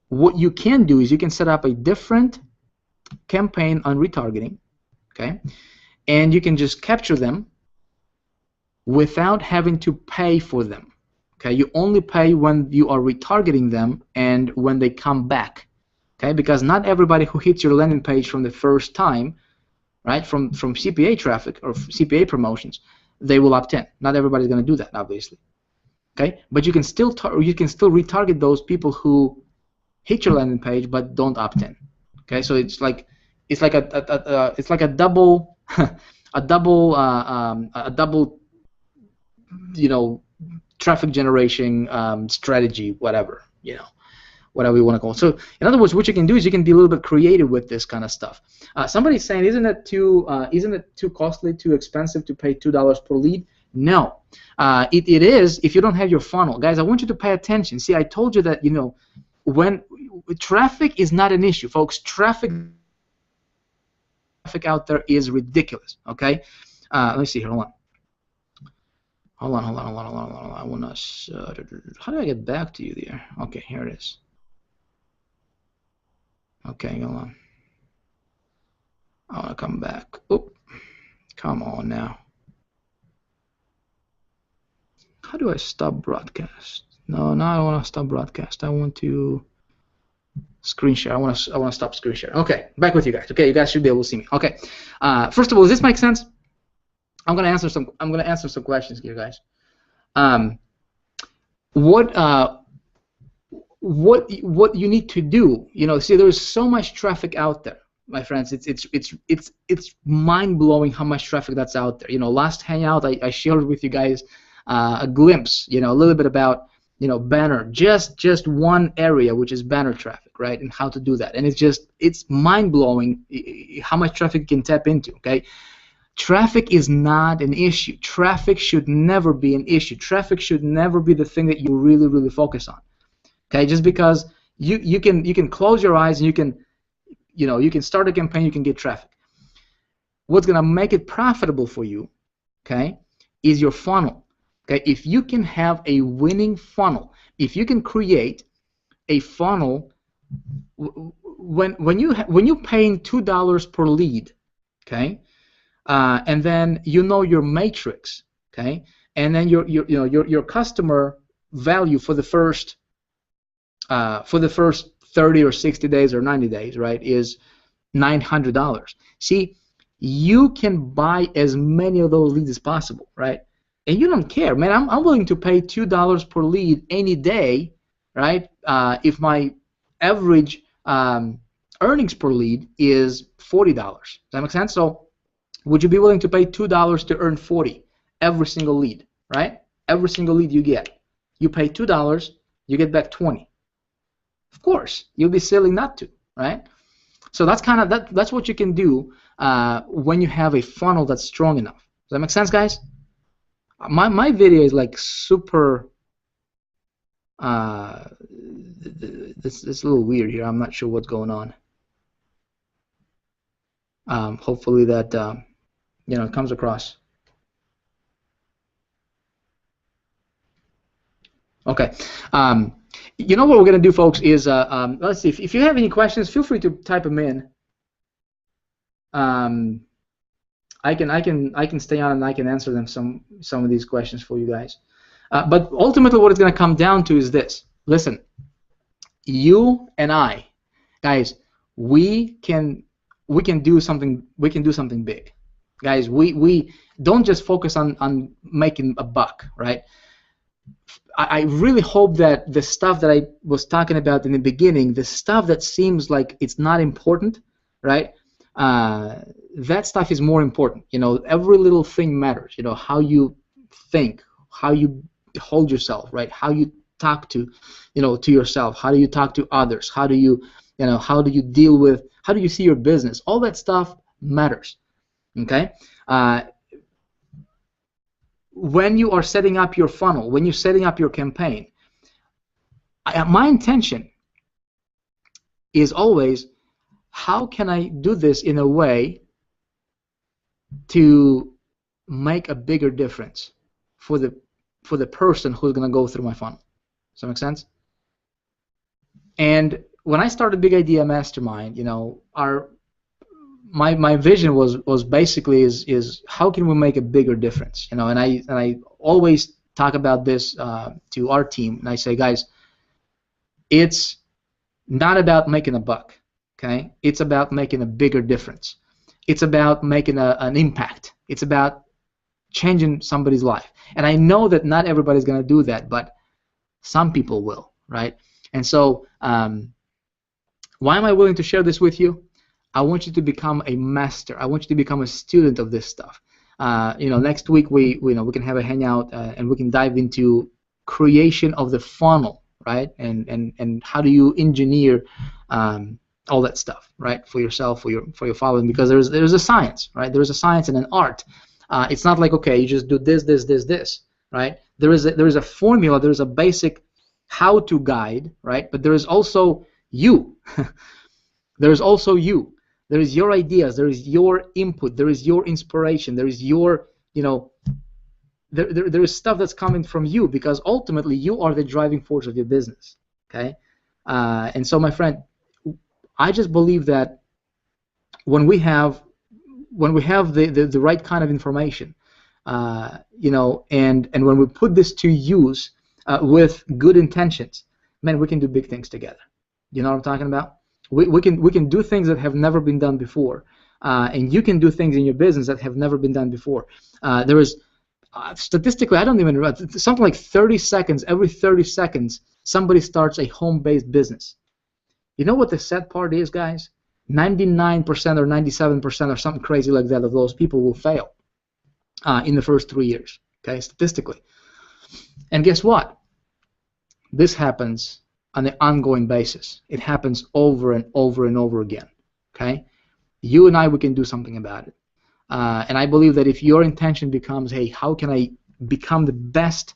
what you can do is you can set up a different campaign on retargeting, okay, and you can just capture them without having to pay for them. Okay, you only pay when you are retargeting them and when they come back. Okay, because not everybody who hits your landing page from the first time, right, from CPA traffic or CPA promotions, they will opt in. Not everybody's going to do that, obviously. Okay, but you can still retarget those people who hit your landing page but don't opt in. Okay, so it's like a double a double traffic generation strategy, whatever whatever you want to call it. So in other words, what you can do is you can be a little bit creative with this kind of stuff. Somebody's saying, isn't it too costly, too expensive to pay $2 per lead? No, it is if you don't have your funnel. Guys, I want you to pay attention. See, I told you that when traffic is not an issue, folks. Traffic out there is ridiculous. Okay, let me see here. Hold on. I want to. How do I get back to you there? Okay, here it is. Okay, hold on. I want to come back. Oh, come on now. How do I stop broadcast? No, I don't want to stop broadcast. I want to screen share. I want to stop screen share. Okay, back with you guys. Okay, you guys should be able to see me. Okay. First of all, does this make sense? I'm gonna answer some questions here, guys. What you need to do? See, there's so much traffic out there, my friends. It's mind blowing how much traffic that's out there. Last hangout I shared with you guys a glimpse, a little bit about banner, just one area, which is banner traffic, right, and how to do that. And it's mind blowing how much traffic you can tap into. Okay. Traffic is not an issue. Traffic should never be an issue. Traffic should never be the thing that you really focus on. Okay, just because you can close your eyes and you can start a campaign, you can get traffic. What's gonna make it profitable for you, okay, is your funnel. Okay, if you can have a winning funnel, if you can create a funnel, when you're paying $2 per lead, okay. And then your matrix, okay, and then your customer value for the first 30 or 60 days or 90 days, right, is $900. See, you can buy as many of those leads as possible, right? And you don't care, man. I'm willing to pay $2 per lead any day, right? If my average earnings per lead is $40. Does that make sense? So would you be willing to pay $2 to earn 40 every single lead, right? Every single lead you get. You pay $2, you get back 20. Of course, you'll be silly not to, right? So that's kind of that's what you can do when you have a funnel that's strong enough. Does that make sense, guys? My video is like super. This is a little weird here. I'm not sure what's going on. Hopefully that it comes across. Okay. What we're gonna do, folks, is let's see. If you have any questions, feel free to type them in. I can stay on and I can answer them some of these questions for you guys. But ultimately, what it's gonna come down to is this. Listen, you and I, guys, we can do something. We can do something big, guys. We don't just focus on making a buck, right? I really hope that the stuff that I was talking about in the beginning, the stuff that seems like it's not important, right? That stuff is more important. Every little thing matters. How you think, how you hold yourself, right? How you talk to yourself. How do you talk to others? How do you deal with? How do you see your business? All that stuff matters. Okay. When you are setting up your funnel, when you're setting up your campaign, my intention is always, how can I do this in a way to make a bigger difference for the person who's going to go through my funnel? Does that make sense? And when I started Big Idea Mastermind, my vision was basically is how can we make a bigger difference? And I always talk about this to our team, and I say, guys, it's not about making a buck, okay? It's about making a bigger difference. It's about making an impact. It's about changing somebody's life. And I know that not everybody's going to do that, but some people will, right? And so why am I willing to share this with you? I want you to become a master. I want you to become a student of this stuff. Next week we can have a hangout and we can dive into creation of the funnel, right? And how do you engineer all that stuff, right? For yourself, for your following, because there's a science, right? There's a science and an art. It's not like, okay, you just do this, right? There is a formula. There is a basic how-to guide, right? But there is also you. There is also you. There is your ideas. There is your input. There is your inspiration. There is your, there is stuff that's coming from you, because ultimately you are the driving force of your business. Okay, and so, my friend, I just believe that when we have when we have the right kind of information, you know, and when we put this to use with good intentions, man, we can do big things together. You know what I'm talking about? We can do things that have never been done before, and you can do things in your business that have never been done before. There is statistically, I don't even know, something like 30 seconds. Every 30 seconds, somebody starts a home-based business. You know what the sad part is, guys? 99% or 97% or something crazy like that of those people will fail in the first 3 years. Okay, statistically. And guess what? This happens on an ongoing basis. It happens over and over and over again. Okay, you and I, we can do something about it. And I believe that if your intention becomes, hey, how can I become the best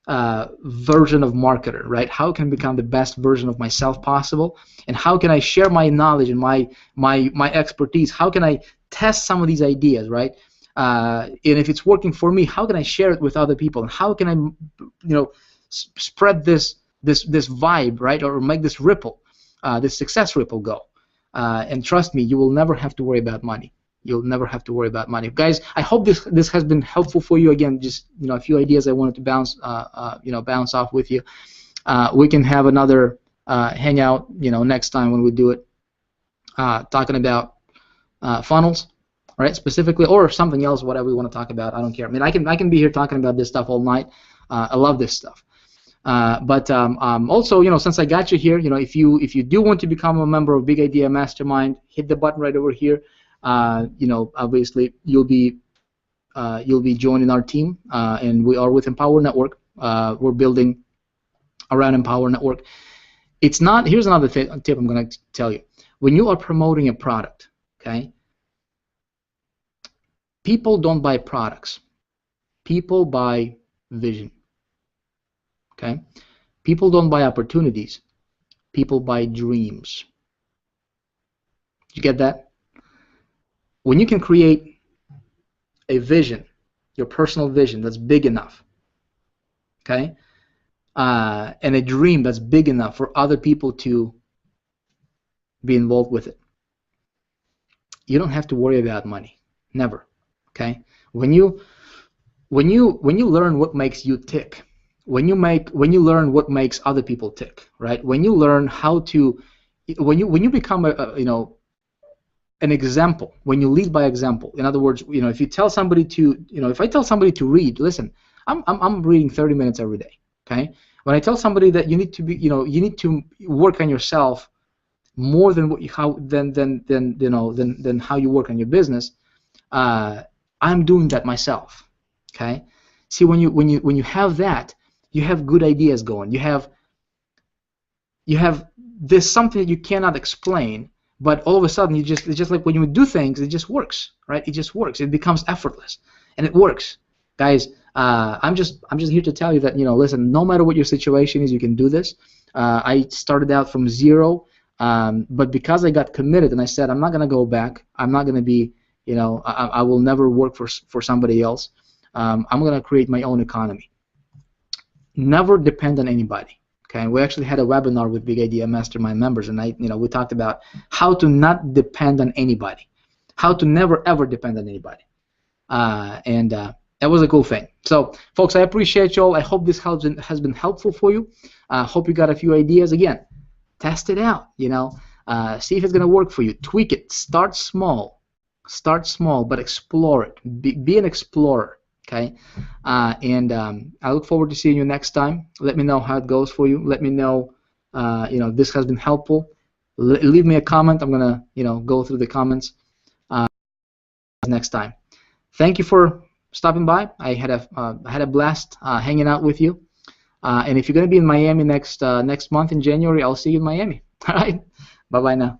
version of marketer, right? How can I become the best version of myself possible? And how can I share my knowledge and my expertise? How can I test some of these ideas, right? And if it's working for me, how can I share it with other people? And how can I, you know, spread this vibe, right, or make this ripple, this success ripple go? And trust me, you will never have to worry about money. You'll never have to worry about money, guys. I hope this has been helpful for you. Again, just, you know, a few ideas I wanted to bounce off with you. We can have another hangout, you know, next time when we do it, talking about funnels, right, specifically, or something else, whatever we want to talk about. I don't care. I mean, I can be here talking about this stuff all night. I love this stuff. But also, you know, since I got you here, you know, if you do want to become a member of Big Idea Mastermind, hit the button right over here. You know, obviously you'll be joining our team, and we are with Empower Network. We're building around Empower Network. It's not. Here's another tip I'm going to tell you. When you are promoting a product, okay, people don't buy products. People buy vision. Okay, people don't buy opportunities. People buy dreams. Did you get that? When you can create a vision, your personal vision that's big enough, okay, and a dream that's big enough for other people to be involved with it, you don't have to worry about money. Never. Okay. When you learn what makes you tick, when you learn what makes other people tick, right? When you learn how to, when you become an example, when you lead by example. In other words, you know, if you tell somebody to, you know, if I tell somebody to read, listen, I'm reading 30 minutes every day. Okay. When I tell somebody that you need to be, you know, you need to work on yourself more than what you, than how you work on your business, I'm doing that myself. Okay. See, when you have that, you have good ideas going. You have this something that you cannot explain. But all of a sudden, it's just like when you do things, it just works, right? It just works. It becomes effortless, and it works, guys. I'm just here to tell you that, you know, listen. No matter what your situation is, you can do this. I started out from zero, but because I got committed and I said I'm not gonna go back. I'm not gonna be, you know, I will never work for somebody else. I'm gonna create my own economy. Never depend on anybody. Okay, we actually had a webinar with Big Idea Mastermind members, and we talked about how to not depend on anybody, how to never ever depend on anybody, and that was a cool thing. So, folks, I appreciate you all. I hope this has been helpful for you. I hope you got a few ideas. Again, test it out. You know, see if it's gonna work for you. Tweak it. Start small, but explore it. Be an explorer. Okay, and I look forward to seeing you next time. Let me know how it goes for you. Let me know, if this has been helpful. Leave me a comment. I'm gonna, go through the comments next time. Thank you for stopping by. I had a blast hanging out with you. And if you're gonna be in Miami next month in January, I'll see you in Miami. All right. Bye bye now.